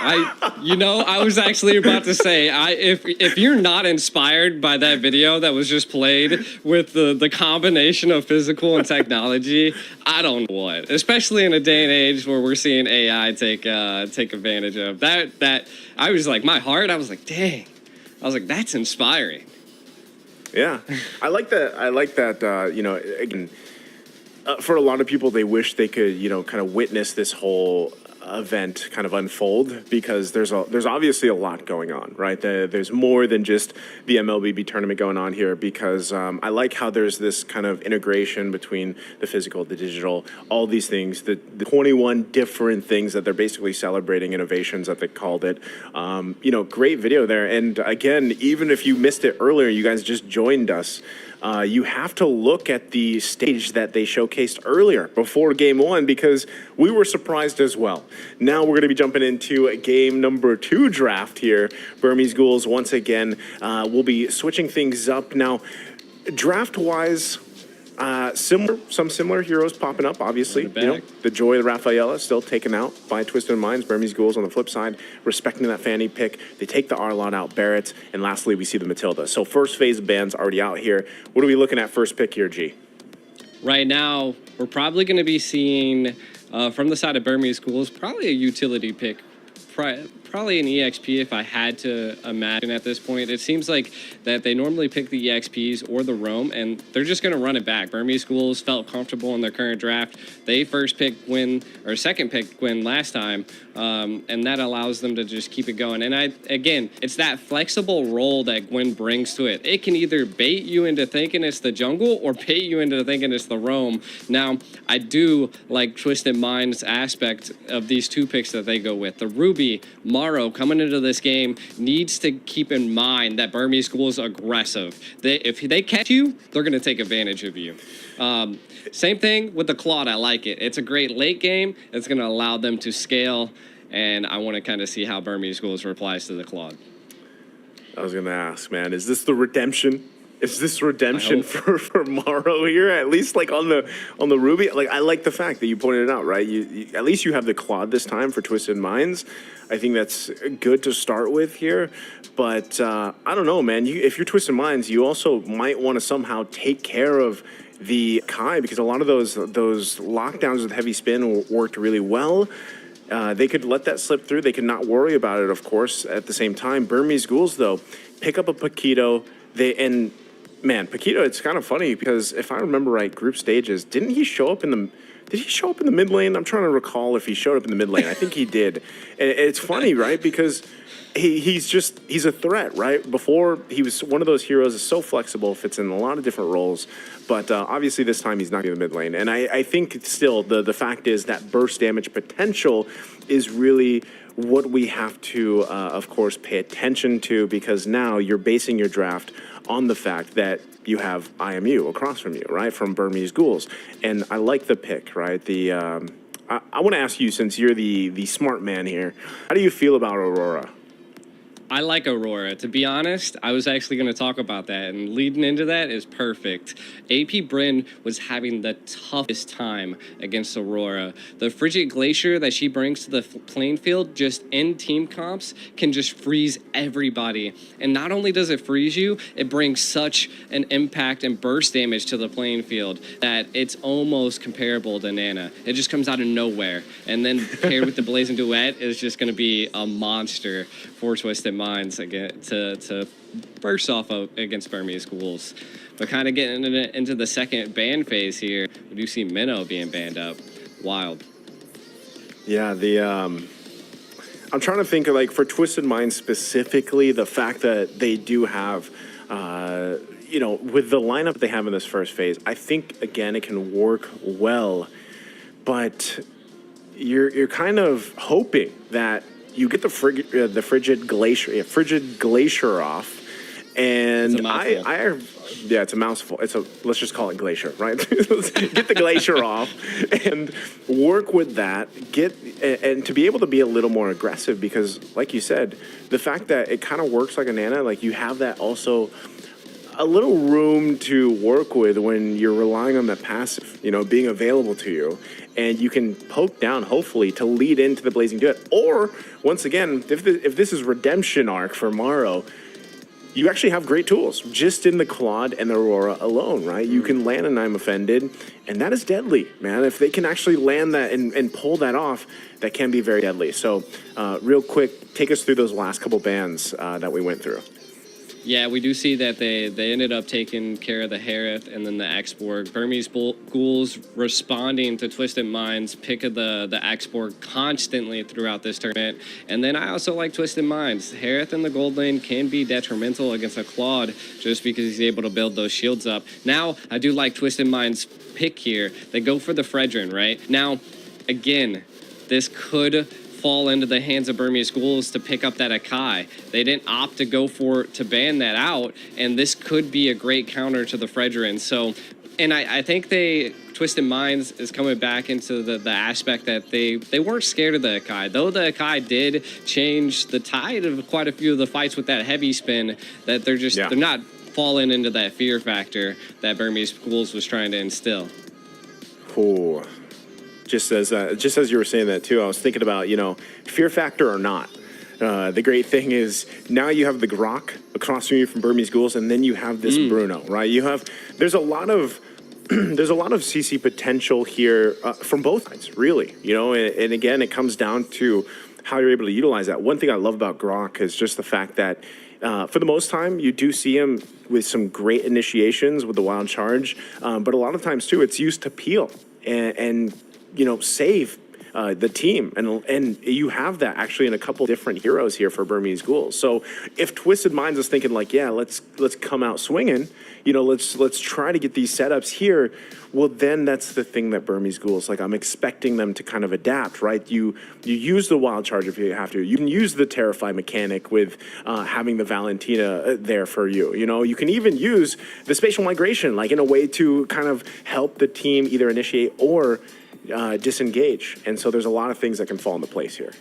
I was actually about to say, if you're not inspired by that video that was just played with the combination of physical and technology, I don't know what. Especially in a day and age where we're seeing AI take advantage of that. I was like, my heart, I was like, dang. I was like, that's inspiring. Yeah, I like that. Again, for a lot of people, they wish they could, kind of witness this whole event kind of unfold, because there's obviously a lot going on, right? There's more than just the MLBB tournament going on here, because I like how there's this kind of integration between the physical, the digital, all these things, the 21 different things that they're basically celebrating, innovations that they called it. Great video there. And again, even if you missed it earlier, you guys just joined us. You have to look at the stage that they showcased earlier before game one, because we were surprised as well. Now we're going to be jumping into game number 2 draft here. Burmese Ghouls, once again, we'll be switching things up. Now, draft-wise, some similar heroes popping up, obviously. The Joy of Rafaela still taken out by Twisted Minds. Burmese Ghouls on the flip side, respecting that Fanny pick. They take the Arlon out, Barrett, and lastly, we see the Matilda. So first phase of bands already out here. What are we looking at first pick here, G? Right now, we're probably going to be seeing, from the side of Burmese Ghouls, probably a utility pick. Probably an EXP if I had to imagine at this point. It seems like that they normally pick the EXPs or the Roam, and they're just going to run it back. Burmese Schools felt comfortable in their current draft. They second pick win last time, and that allows them to just keep it going. And again, it's that flexible role that Gwen brings to it. It can either bait you into thinking it's the jungle or bait you into thinking it's the Roam. Now, I do like Twisted Minds aspect of these 2 picks that they go with. The Ruby, Morrow, coming into this game, needs to keep in mind that Burmese School is aggressive. If they catch you, they're going to take advantage of you. Same thing with the Claude. I like it. It's a great late game. It's going to allow them to scale, and I want to kind of see how Burmese Schools replies to the Claude. I was going to ask, man, is this the redemption? Is this redemption for Morrow here? At least like on the Ruby? Like, I like the fact that you pointed it out, right? You at least you have the Claude this time for Twisted Minds. I think that's good to start with here. But I don't know, man. If you're Twisted Minds, you also might want to somehow take care of the Kai, because a lot of those lockdowns with heavy spin worked really well. They could let that slip through. They could not worry about it, of course, at the same time. Burmese Ghouls, though, pick up a Paquito. Man, Paquito, it's kind of funny because if I remember right, group stages, did he show up in the mid lane? I'm trying to recall if he showed up in the mid lane. I think he did. And it's funny, right? Because he's a threat, right? Before, he was one of those heroes that's so flexible, fits in a lot of different roles. But obviously this time he's not in the mid lane. And I think still the fact is that burst damage potential is really what we have to, of course, pay attention to, because now you're basing your draft on the fact that you have IMU across from you, right, from Burmese Ghouls. And I like the pick, right? I want to ask you, since you're the smart man here, how do you feel about Aurora? I like Aurora. To be honest, I was actually going to talk about that, and leading into that is perfect. AP Bryn was having the toughest time against Aurora. The Frigid Glacier that she brings to the playing field, just in team comps, can just freeze everybody. And not only does it freeze you, it brings such an impact and burst damage to the playing field that it's almost comparable to Nana. It just comes out of nowhere. And then paired with the Blazing Duet is just going to be a monster for Twisted Minds again to burst off of against Burmese Schools. But kind of getting into the second ban phase here, we do see Minnow being banned up. Wild. Yeah, I'm trying to think of, like, for Twisted Minds specifically, the fact that they do have, with the lineup they have in this first phase, I think, again, it can work well, but you're kind of hoping that you get the frigid glacier off, and it's a mouthful. Let's just call it glacier, right? Get the glacier off and work with that. And to be able to be a little more aggressive, because, like you said, the fact that it kind of works like a Nana, like you have that also a little room to work with when you're relying on that passive, being available to you. And you can poke down, hopefully, to lead into the Blazing Duet. Or, once again, if this is redemption arc for Morrow, you actually have great tools just in the Claude and the Aurora alone, right? You can land an I'm Offended, and that is deadly, man. If they can actually land that and pull that off, that can be very deadly. So, real quick, take us through those last couple bans that we went through. Yeah, we do see that they ended up taking care of the Harith and then the X-Borg. Burmese Ghouls responding to Twisted Minds' pick of the X-Borg constantly throughout this tournament. And then I also like Twisted Minds. Harith in the gold lane can be detrimental against a Claude just because he's able to build those shields up. Now, I do like Twisted Minds' pick here. They go for the Fredrin, right? Now, again, this could fall into the hands of Burmese Ghouls to pick up that Akai. They didn't opt to go for to ban that out, and this could be a great counter to the Fredrin. So, and I think Twisted Minds is coming back into the aspect that they weren't scared of the Akai. Though the Akai did change the tide of quite a few of the fights with that heavy spin, that they're not falling into that fear factor that Burmese Ghouls was trying to instill. Oh. Just as you were saying that too, I was thinking about, fear factor or not. The great thing is now you have the Grok across from you from Burmese Ghouls, and then you have this Bruno, right? There's a lot of CC potential here from both sides, really. And again, it comes down to how you're able to utilize that. One thing I love about Grok is just the fact that for the most time, you do see him with some great initiations with the Wild Charge, but a lot of times too, it's used to peel and save the team. And you have that actually in a couple different heroes here for Burmese Ghouls. So if Twisted Minds is thinking like, yeah, let's come out swinging, let's try to get these setups here. Well, then that's the thing that Burmese Ghouls, like I'm expecting them to kind of adapt, right? You use the Wild Charge if you have to. You can use the Terrify mechanic with having the Valentina there for you. You can even use the Spatial Migration, like in a way to kind of help the team either initiate or disengage. And so there's a lot of things that can fall into place here.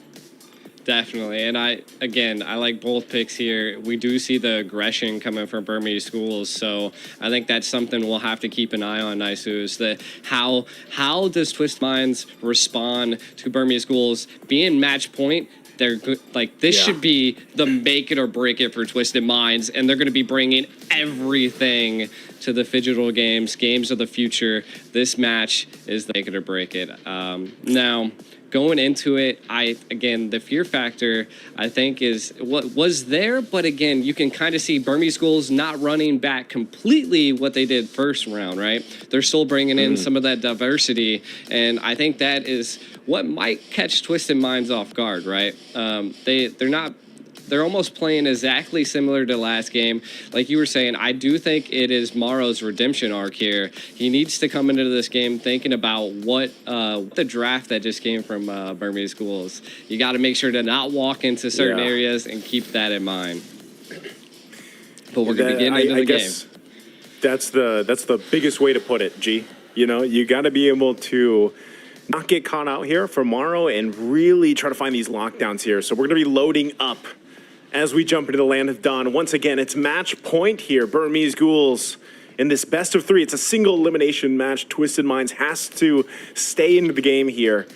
Definitely. And I like both picks here. We do see the aggression coming from Burmese Ghouls. So I think that's something we'll have to keep an eye on, Naisu, is that how does Twist Minds respond to Burmese Ghouls being match point? They're good. Like this should be the make it or break it for Twisted Minds, and they're going to be bringing everything to the Phygital games of the future. This match is the make it or break it. Now, going into it, the fear factor I think is what was there, but again, you can kind of see Burmese Ghouls not running back completely what they did first round, right? They're still bringing in some of that diversity, and I think that is what might catch Twisted Minds off guard, right? They're almost playing exactly similar to last game. Like you were saying, I do think it is Maro's redemption arc here. He needs to come into this game thinking about what the draft that just came from Burmese Ghouls. You got to make sure to not walk into certain areas and keep that in mind. But we're going to get into the game. That's the biggest way to put it, G. You got to be able to not get caught out here for Maro and really try to find these lockdowns here. So we're going to be loading up as we jump into the land of dawn. Once again, it's match point here. Burmese Ghouls in this best of three. It's a single elimination match. Twisted Minds has to stay into the game here.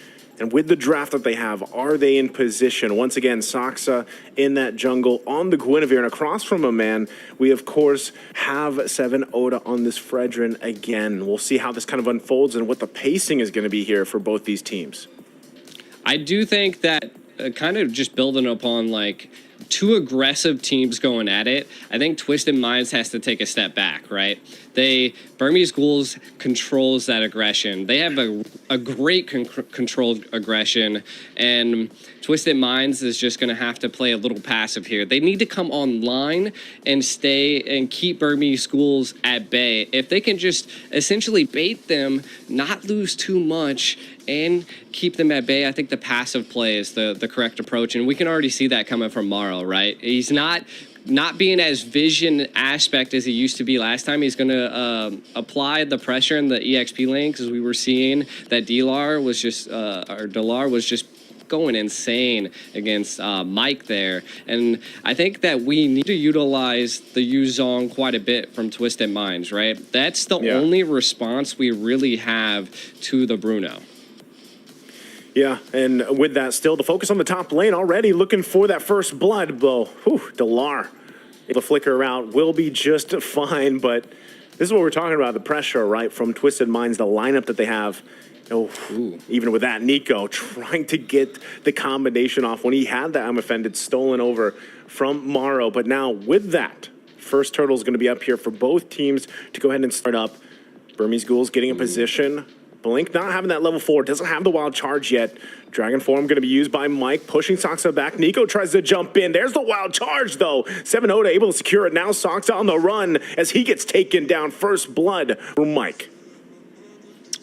And with the draft that they have, are they in position? Once again, Saksa in that jungle on the Guinevere. And across from him, man, we, of course, have 7 Oda on this Fredrin again. We'll see how this kind of unfolds and what the pacing is going to be here for both these teams. I do think that kind of just building upon, like, two aggressive teams going at it, I think Twisted Minds has to take a step back, right? Burmese Ghouls controls that aggression. They have a great controlled aggression, and Twisted Minds is just going to have to play a little passive here. They need to come online and stay and keep Burmese Ghouls at bay. If they can just essentially bait them, not lose too much, and keep them at bay, I think the passive play is the correct approach, and we can already see that coming from Maro, right? He's not being as vision aspect as he used to be last time. He's going to apply the pressure in the EXP lane, because we were seeing that Delar was just going insane against Mike there. And I think that we need to utilize the Yuzong quite a bit from Twisted Minds, right? That's the only response we really have to the Bruno. Yeah, and with that, still the focus on the top lane already, looking for that first blood blow. Delar able to flicker around, will be just fine, but this is what we're talking about, the pressure, right, from Twisted Minds, the lineup that they have. Even with that, Nico trying to get the combination off when he had that I'm offended stolen over from Maro, but now with that, First turtle is going to be up here for both teams to go ahead and start up. Burmese Ghouls getting in position. Blink not having that level 4, doesn't have the wild charge yet. Dragon Form going to be used by Mike, pushing Soxa back. Nico tries to jump in. There's the wild charge, though. 7 Oda able to secure it. Now Soxa on the run as he gets taken down. First blood from Mike.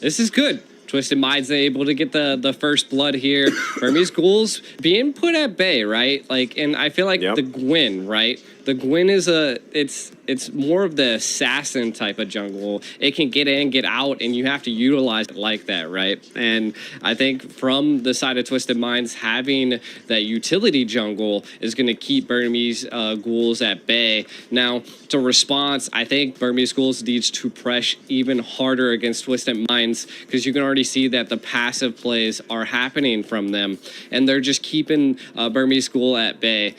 This is good. Twisted Minds able to get the first blood here. Burmese Ghouls being put at bay, right? Like, and I feel like the Gwyn, right? The Gwyn is it's more of the assassin type of jungle. It can get in, get out, and you have to utilize it like that, right? And I think from the side of Twisted Minds, having that utility jungle is going to keep Burmese Ghouls at bay. Now, to response, I think Burmese Ghouls needs to press even harder against Twisted Minds because you can already see that the passive plays are happening from them, and they're just keeping Burmese Ghoul at bay.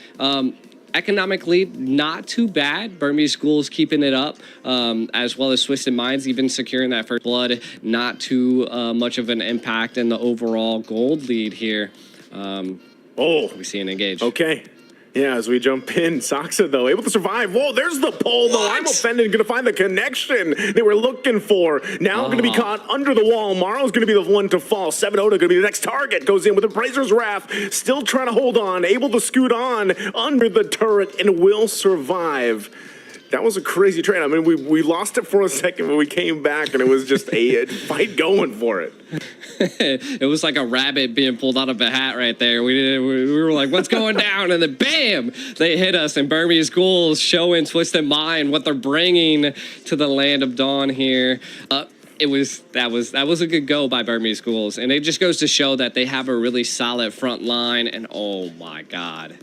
Economically, not too bad. Burmese Ghouls keeping it up, as well as Twisted Minds even securing that first blood. Not too much of an impact in the overall gold lead here. We see an engage. Okay. Yeah, as we jump in, Soxa, though, able to survive. Whoa, there's the pole, though. I'm offended, going to find the connection they were looking for. Now going to be caught under the wall. Maro's going to be the one to fall. 7 Oda going to be the next target. Goes in with Appraiser's Wrath. Still trying to hold on. Able to scoot on under the turret and will survive. That was a crazy trade. I mean, we lost it for a second, but we came back, and it was just a fight going for it. It was like a rabbit being pulled out of a hat right there. We were like, what's going down? And then bam, they hit us. And Burmese Ghouls showing Twisted Mind what they're bringing to the land of Dawn here. That was a good go by Burmese Ghouls. And it just goes to show that they have a really solid front line. And oh my God.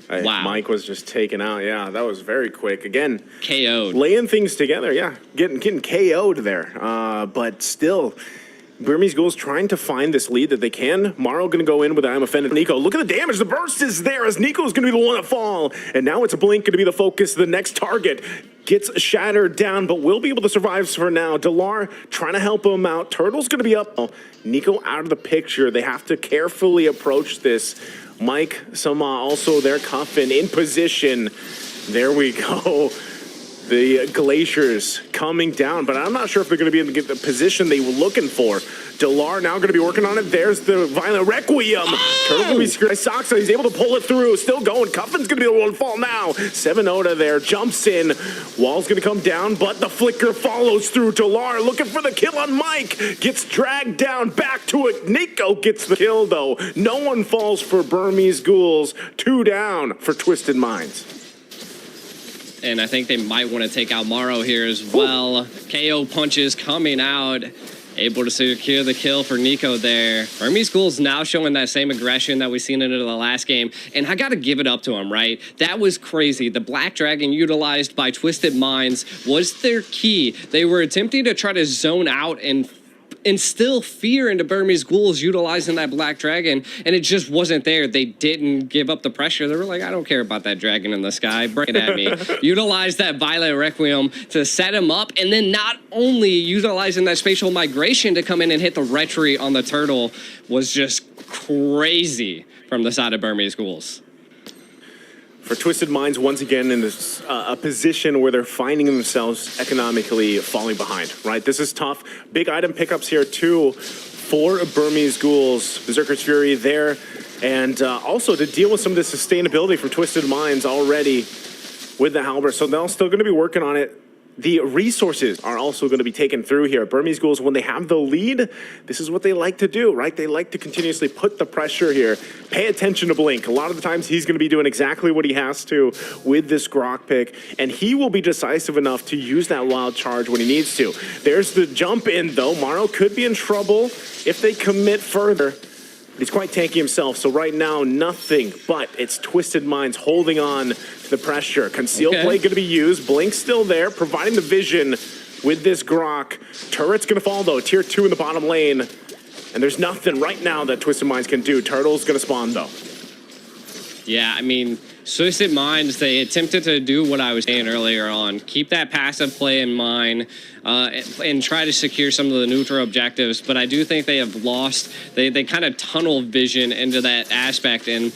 Wow. Mike was just taken out. Yeah, that was very quick. Again, KO'd. Laying things together. Yeah, getting KO'd there. But still, Burmese Ghouls trying to find this lead that they can. Maro going to go in with I'm offended. Nico, look at the damage. The burst is there as Nico's going to be the one to fall. And now it's Blink going to be the focus. The next target gets shattered down, but will be able to survive for now. Delar trying to help him out. Turtle's going to be up. Nico out of the picture. They have to carefully approach this. Mike, also their Coffin in position. There we go. The Glaciers coming down, but I'm not sure if they're going to be able to get the position they were looking for. Delar now going to be working on it. There's the Violent Requiem. Turtle going to be screwed. Soxa, he's able to pull it through. Still going. Cuffin's going to be the one to fall now. 7 Oda there. Jumps in. Wall's going to come down, but the flicker follows through. Delar looking for the kill on Mike. Gets dragged down. Back to it. Nico gets the kill, though. No one falls for Burmese Ghouls. 2 down for Twisted Minds. And I think they might want to take out Maro here as well. KO punches coming out. Able to secure the kill for Nico there. Burmese Ghouls now showing that same aggression that we've seen into the last game. And I got to give it up to him, right? That was crazy. The Black Dragon utilized by Twisted Minds was their key. They were attempting to try to zone out and instill fear into Burmese Ghouls utilizing that Black Dragon, and it just wasn't there. They didn't give up the pressure. They were like, I don't care about that dragon in the sky. Bring it at me. Utilize that Violent Requiem to set him up, and then not only utilizing that spatial migration to come in and hit the retreat on the turtle was just crazy from the side of Burmese Ghouls. For Twisted Minds, once again, in this a position where they're finding themselves economically falling behind, right? This is tough. Big item pickups here, too, for Burmese Ghouls. Berserker's Fury there. And also to deal with some of the sustainability from Twisted Minds already with the Halberd. So they're still going to be working on it. The resources are also going to be taken through here. Burmese Ghouls, when they have the lead, this is what they like to do, right? They like to continuously put the pressure here. Pay attention to Blink. A lot of the times he's going to be doing exactly what he has to with this Grok pick, and he will be decisive enough to use that wild charge when he needs to. There's the jump in, though. Maro could be in trouble if they commit further. He's quite tanky himself, so right now, nothing but it's Twisted Minds holding on to the pressure. Concealed play going to be used. Blink's still there, providing the vision with this Grok. Turret's going to fall, though. Tier 2 in the bottom lane. And there's nothing right now that Twisted Minds can do. Turtle's going to spawn, though. Yeah, I mean, Twisted Minds, they attempted to do what I was saying earlier on. Keep that passive play in mind and try to secure some of the neutral objectives. But I do think they have lost, they kind of tunnel vision into that aspect and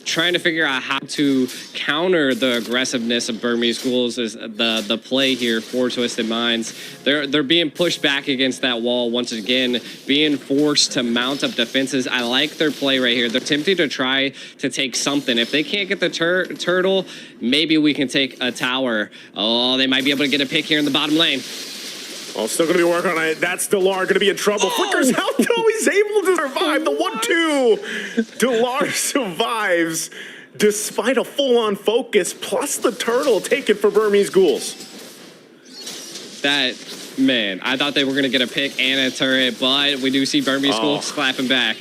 trying to figure out how to counter the aggressiveness of Burmese Ghouls is the play here for Twisted Minds. They're being pushed back against that wall once again, being forced to mount up defenses. I like their play right here. They're attempting to try to take something. If they can't get the turtle, maybe we can take a tower. Oh, they might be able to get a pick here in the bottom lane. Well, still going to be working on it. That's Delar going to be in trouble. Flickers out, though. He's able to survive. The 1-2. Delar survives despite a full-on focus, plus the turtle taken for Burmese Ghouls. Man, I thought they were going to get a pick and a turret, but we do see Burmese Ghouls clapping back.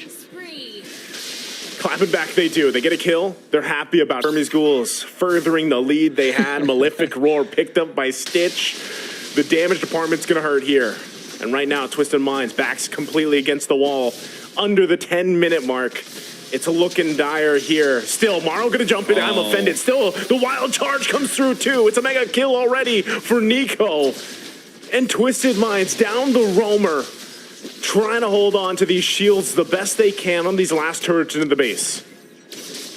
Clapping back they do. They get a kill. They're happy about Burmese Ghouls furthering the lead they had. Malefic Roar picked up by Stitch. The damage department's going to hurt here. And right now, Twisted Minds backs completely against the wall under the 10-minute mark. It's a looking dire here. Still, Morrow going to jump in. I'm offended. Still, the wild charge comes through, too. It's a mega kill already for Nico. And Twisted Minds down the roamer, trying to hold on to these shields the best they can on these last turrets into the base.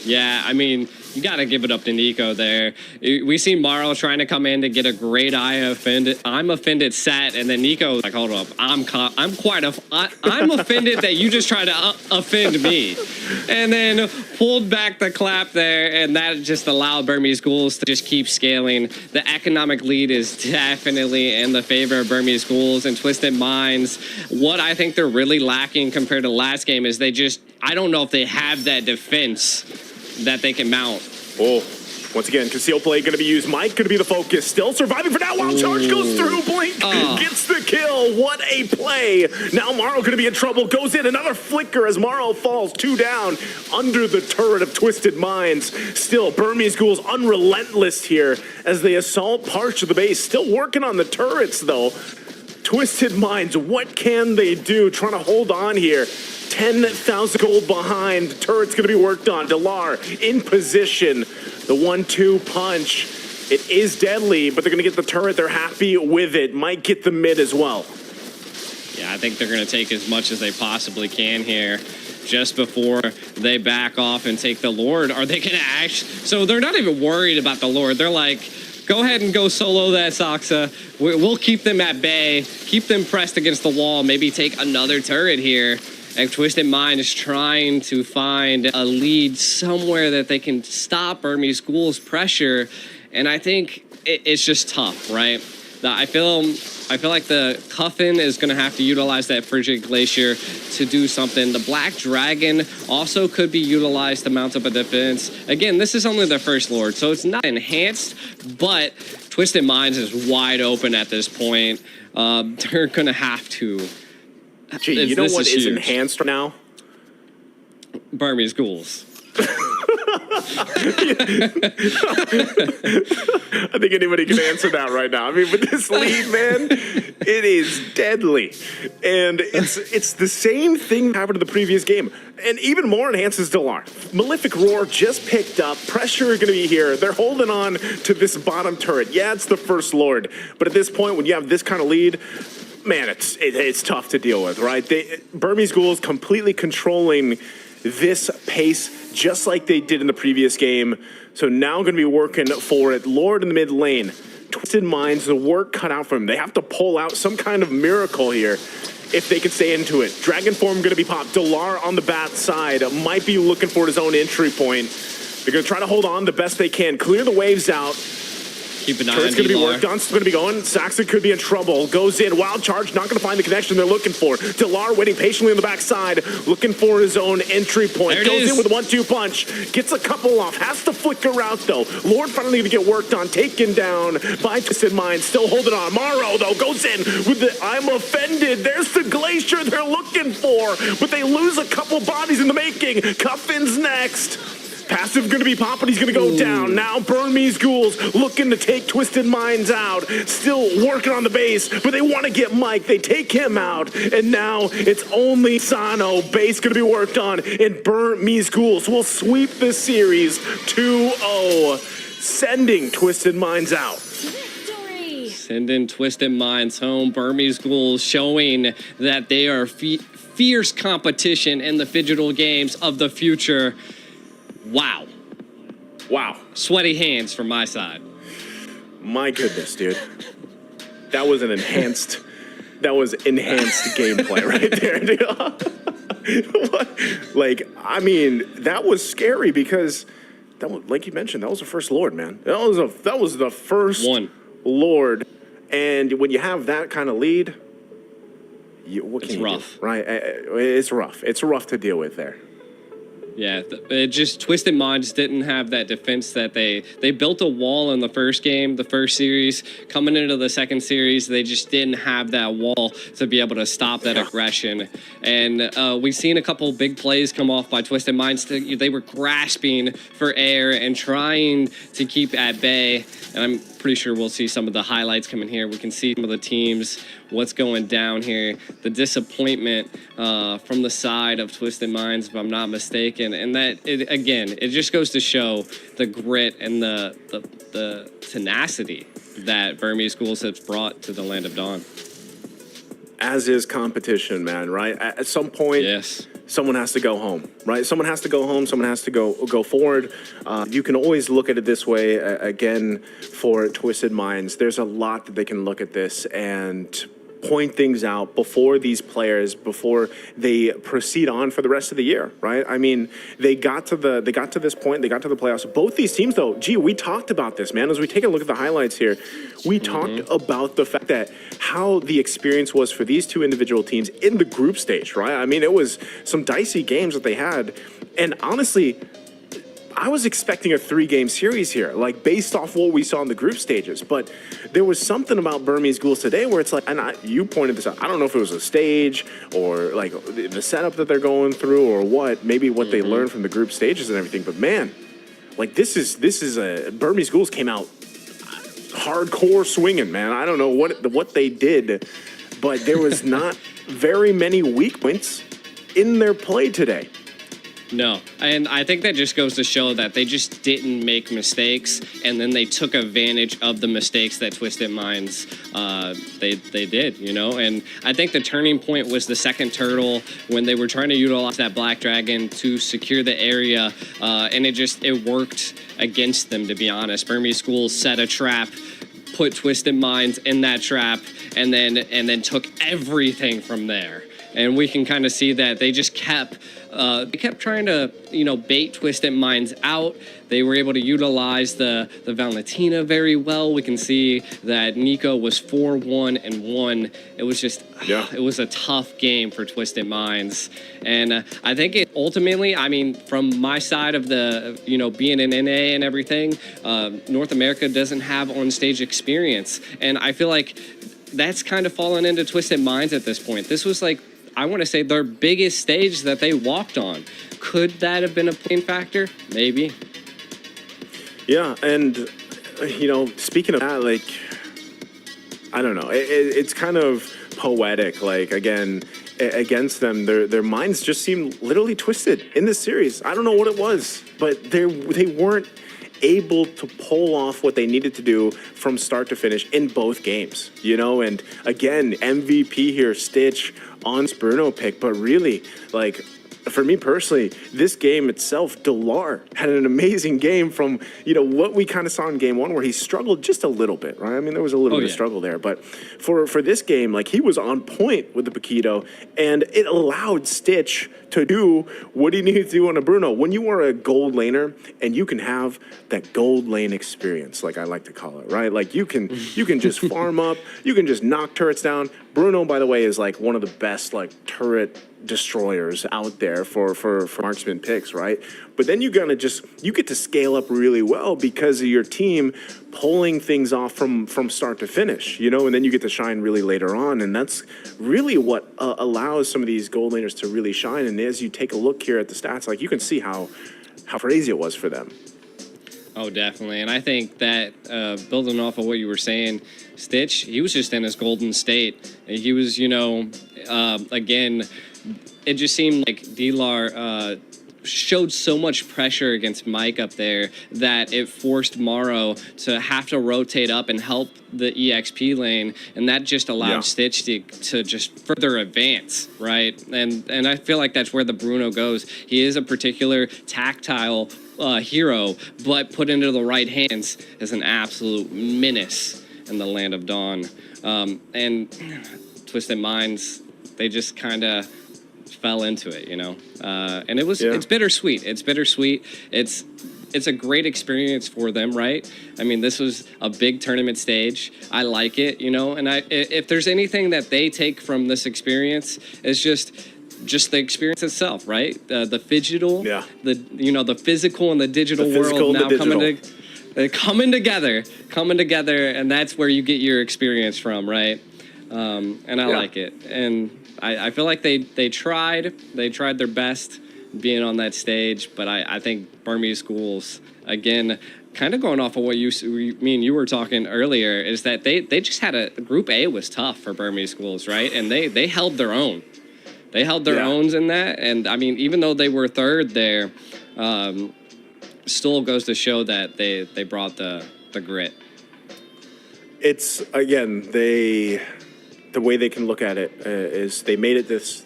Yeah, I mean, you got to give it up to Nico there. We see Morrow trying to come in to get a great I'm offended set, and then Nico's like, hold up, I'm offended that you just tried to offend me. And then pulled back the clap there, and that just allowed Burmese Ghouls to just keep scaling. The economic lead is definitely in the favor of Burmese Ghouls and Twisted Minds. What I think they're really lacking compared to last game is I don't know if they have that defense that they can mount. Oh, once again, conceal play going to be used. Mike going to be the focus. Still surviving for now. Wild charge goes through. Blink gets the kill. What a play. Now Morrow going to be in trouble. Goes in. Another flicker as Morrow falls. 2 down under the turret of Twisted Minds. Still, Burmese Ghouls unrelentless here as they assault parts of the base. Still working on the turrets, though. Twisted Minds, what can they do? Trying to hold on here. 10,000 gold behind. Turret's going to be worked on. Delar in position. The 1-2 punch. It is deadly, but they're going to get the turret. They're happy with it. Might get the mid as well. Yeah, I think they're going to take as much as they possibly can here just before they back off and take the Lord. Are they going to actually... So they're not even worried about the Lord. They're like, go ahead and go solo that Saksa. We'll keep them at bay. Keep them pressed against the wall. Maybe take another turret here. And Twisted Mind is trying to find a lead somewhere that they can stop Burmese Ghouls' pressure. And I think it's just tough, right? I feel like the Cuffin is going to have to utilize that Frigid Glacier to do something. The Black Dragon also could be utilized to mount up a defense. Again, this is only the first Lord, so it's not enhanced, but Twisted Minds is wide open at this point. They're going to have to. Gee, you know what is enhanced right now? Burmese Ghouls. I think anybody can answer that right now. I mean, with this lead, man, it is deadly. And it's the same thing that happened in the previous game. And even more enhances Delar. Malefic Roar just picked up. Pressure going to be here. They're holding on to this bottom turret. Yeah, it's the first Lord. But at this point, when you have this kind of lead, man, it's tough to deal with, right? Burmese Ghouls completely controlling this pace just like they did in the previous game. So now going to be working for it. Lord in the mid lane. Twisted Minds, the work cut out for them. They have to pull out some kind of miracle here if they can stay into it. Dragon form going to be popped. Delar on the bat side might be looking for his own entry point. They're going to try to hold on the best they can. Clear the waves out. Keep an eye Turret's on going to be worked on. It's going to be going. Saxon could be in trouble. Goes in. Wild charge. Not going to find the connection they're looking for. Delar waiting patiently on the backside. Looking for his own entry point. Goes in with a 1-2 punch. Gets a couple off. Has to flicker out, though. Lord finally going to get worked on. Taken down by Twisted Mind. Still holding on. Morrow, though, goes in with the I'm offended. There's the glacier they're looking for. But they lose a couple bodies in the making. Cuffin's next. Passive going to be popping. He's going to go down. Now Burmese Ghouls looking to take Twisted Minds out. Still working on the base, but they want to get Mike. They take him out. And now it's only Sano. Base going to be worked on. And Burmese Ghouls will sweep this series 2-0, sending Twisted Minds out. Sending Twisted Minds home. Burmese Ghouls showing that they are fierce competition in the digital games of the future. Wow. Sweaty hands from my side. My goodness, dude. That was enhanced gameplay right there, dude. Like, I mean, that was scary because that was, like you mentioned, that was the first Lord, man. That was the first Lord. And when you have that kind of lead, what can you rough. do, right? It's rough. It's rough to deal with there. Yeah, it just Twisted Minds didn't have that defense that they built a wall in the first game, the first series. Coming into the second series, they just didn't have that wall to be able to stop that aggression. And we've seen a couple big plays come off by Twisted Minds. They were grasping for air and trying to keep at bay. And I'm pretty sure we'll see some of the highlights coming here. We can see some of the teams, what's going down here. The disappointment from the side of Twisted Minds, if I'm not mistaken. And that, it just goes to show the grit and the tenacity that Burmese Ghouls has brought to the Land of Dawn. As is competition, man, right? At some point, someone has to go home, right? Someone has to go home. Someone has to go forward. You can always look at it this way. Again, for Twisted Minds, there's a lot that they can look at this and point things out before these players, before they proceed on for the rest of the year, right? I mean, they got to this point, they got to the playoffs. Both these teams, though, we talked about this, man. As we take a look at the highlights here, we talked about the fact that how the experience was for these two individual teams in the group stage, right? I mean, it was some dicey games that they had, and honestly, I was expecting a 3-game series here, like based off what we saw in the group stages. But there was something about Burmese Ghouls today where it's like, and you pointed this out, I don't know if it was a stage or like the setup that they're going through or what, maybe what they learned from the group stages and everything. But man, like this is a Burmese Ghouls came out hardcore swinging, man. I don't know what they did, but there was not very many weak points in their play today. No, and I think that just goes to show that they just didn't make mistakes, and then they took advantage of the mistakes that Twisted Minds they did, you know. And I think the turning point was the second turtle when they were trying to utilize that Black Dragon to secure the area, and it worked against them, to be honest. Burmese Ghouls set a trap, put Twisted Minds in that trap, and then took everything from there. And we can kind of see that they just kept trying to, bait Twisted Minds out. They were able to utilize the Valentina very well. We can see that Nico was 4-1-1. It was just, it was a tough game for Twisted Minds. And I think it ultimately, I mean, from my side of the, being an NA and everything, North America doesn't have on-stage experience. And I feel like that's kind of fallen into Twisted Minds at this point. This was like, I want to say their biggest stage that they walked on. Could that have been a playing factor? Maybe. Yeah, and, speaking of that, like, I don't know. It's kind of poetic. Like, again, against them, their minds just seemed literally twisted in this series. I don't know what it was, but they weren't able to pull off what they needed to do from start to finish in both games, and again, MVP here, Stitch on Bruno pick, but really, like, for me personally, this game itself, Delar had an amazing game from, what we kind of saw in game one where he struggled just a little bit, right? I mean, there was a little bit of struggle there, but for this game, like, he was on point with the Paquito, and it allowed Stitch to do what he needed to do on a Bruno. When you are a gold laner and you can have that gold lane experience, like I like to call it, right? Like you can just farm up, you can just knock turrets down. Bruno, by the way, is like one of the best like turret destroyers out there for marksman picks, right? But then you get to scale up really well because of your team pulling things off from start to finish, and then you get to shine really later on, and that's really what allows some of these gold laners to really shine. And as you take a look here at the stats, like you can see how how crazy it was for them. Oh, definitely. And I think that building off of what you were saying, Stitch, he was just in his golden state. He was, again, it just seemed like D-Lar showed so much pressure against Mike up there that it forced Morrow to have to rotate up and help the EXP lane, and that just allowed Stitch to just further advance, right? And I feel like that's where the Bruno goes. He is a particular tactile hero, but put into the right hands is an absolute menace in the Land of Dawn. And Twisted Minds, they just kind of fell into it, and it's bittersweet. It's bittersweet. It's a great experience for them, right? I mean, this was a big tournament stage. I like it, and if there's anything that they take from this experience, it's just the experience itself, right? The digital, the physical and the digital world now coming together, and that's where you get your experience from, right? And I like it, and I feel like they tried their best being on that stage, but I think Burmese Schools, again, kind of going off of what you were talking earlier, is that they just had Group A was tough for Burmese Schools, right? And they held their own. They held their owns in that, and I mean, even though they were third there, still goes to show that they brought the grit. It's, again, the way they can look at it is they made it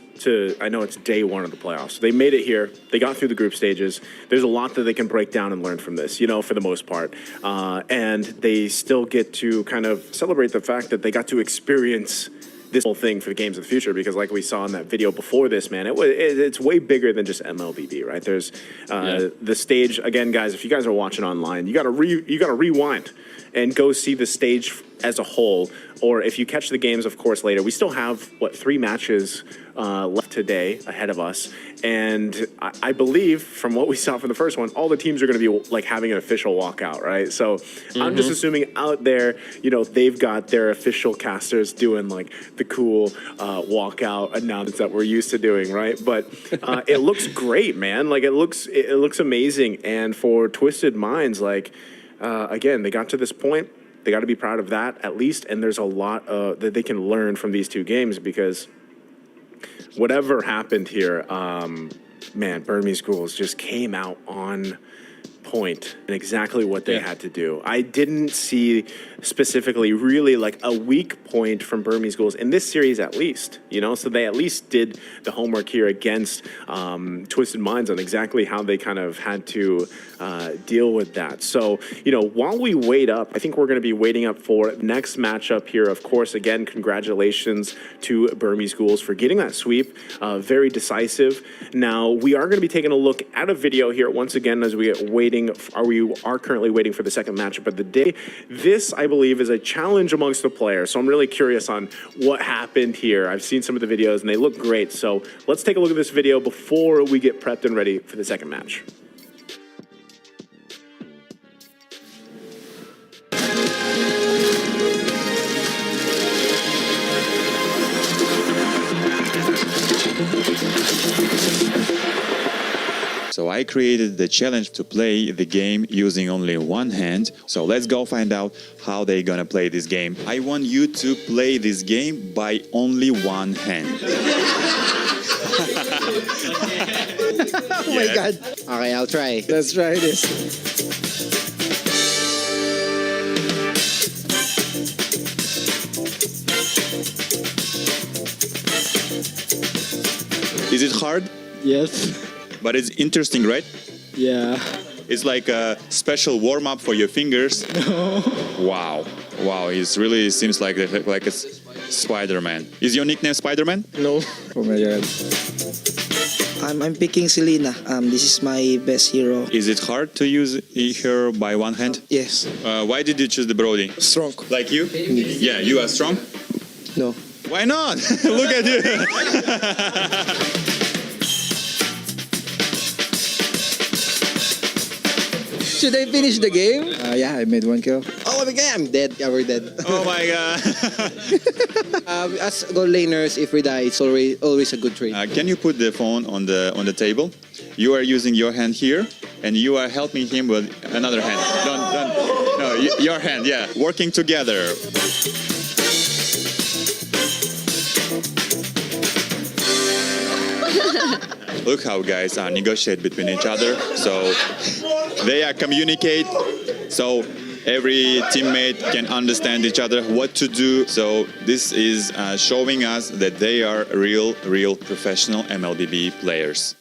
I know it's day one of the playoffs. They made it here. They got through the group stages. There's a lot that they can break down and learn from this, for the most part. And they still get to kind of celebrate the fact that they got to experience this whole thing for the games of the future, because like we saw in that video before this, man, it's way bigger than just MLBB, right? There's the stage, again, guys, if you guys are watching online, you gotta rewind and go see the stage as a whole. Or if you catch the games, of course, later, we still have, 3 matches left today ahead of us. And I believe, from what we saw from the first one, all the teams are going to be having an official walkout, right? So I'm just assuming out there, they've got their official casters doing the cool walkout announcements that we're used to doing, right? But it looks great, man. It looks amazing. And for Twisted Minds, again, they got to this point. They got to be proud of that, at least. And there's a lot that they can learn from these 2 games, because whatever happened here, man, Burmese Schools just came out on point and exactly what they had to do. I didn't see specifically really a weak point from Burmese Schools in this series, at least, so they at least did the homework here against Twisted Minds on exactly how they kind of had to deal with that. So, while we wait up, I think we're going to be waiting up for next matchup here. Of course, again, congratulations to Burmese Schools for getting that sweep. Very decisive. Now, we are going to be taking a look at a video here once again as we get we are currently waiting for the second matchup of the day. This, I believe, is a challenge amongst the players. So I'm really curious on what happened here. I've seen some of the videos and they look great. So let's take a look at this video before we get prepped and ready for the second match. So I created the challenge to play the game using only one hand. So let's go find out how they're gonna play this game. I want you to play this game by only one hand. Oh my God. Okay, I'll try. Let's try this. Is it hard? Yes. But it's interesting, right? Yeah. It's like a special warm-up for your fingers. No. Wow. Wow, it really seems like it's Spider-Man. Is your nickname Spider-Man? No. Oh my God. I'm picking Selena. This is my best hero. Is it hard to use her by one hand? Yes. Why did you choose the Brody? Strong. Like you? Yeah, you are strong? No. Why not? Look at you. Should I finish the game? Yeah, I made 1 kill. Oh my God, I'm dead. Yeah, we're dead. Oh my God. As goal laners, if we die, it's always a good trade. Can you put the phone on the table? You are using your hand here, and you are helping him with another hand. No, your hand, yeah. Working together. Look how guys negotiate between each other. So they communicate. So every teammate can understand each other what to do. So this is showing us that they are real professional MLBB players.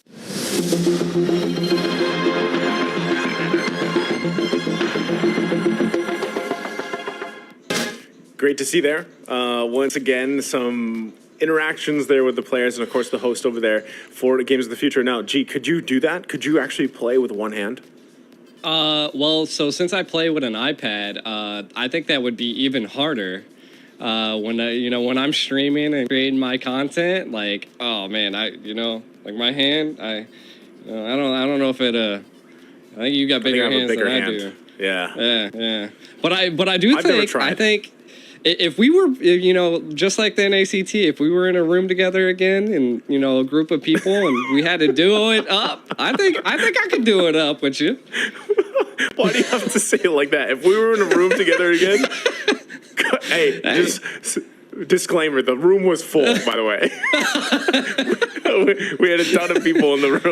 Great to see there. Once again, some interactions there with the players and, of course, the host over there for Games of the Future. Now, G, could you do that? Could you actually play with one hand? Well, so since I play with an iPad, I think that would be even harder. When I'm streaming and creating my content, like, oh man, like my hand, I don't know if it. I think you got bigger hands than I do. Yeah. Yeah. But I do I've never think tried. I think if we were, just like the NACT, if we were in a room together again and, a group of people and we had to do it up, I think I could do it up with you. Why do you have to say it like that? If we were in a room together again, hey, just disclaimer, the room was full, by the way. We had a ton of people in the room.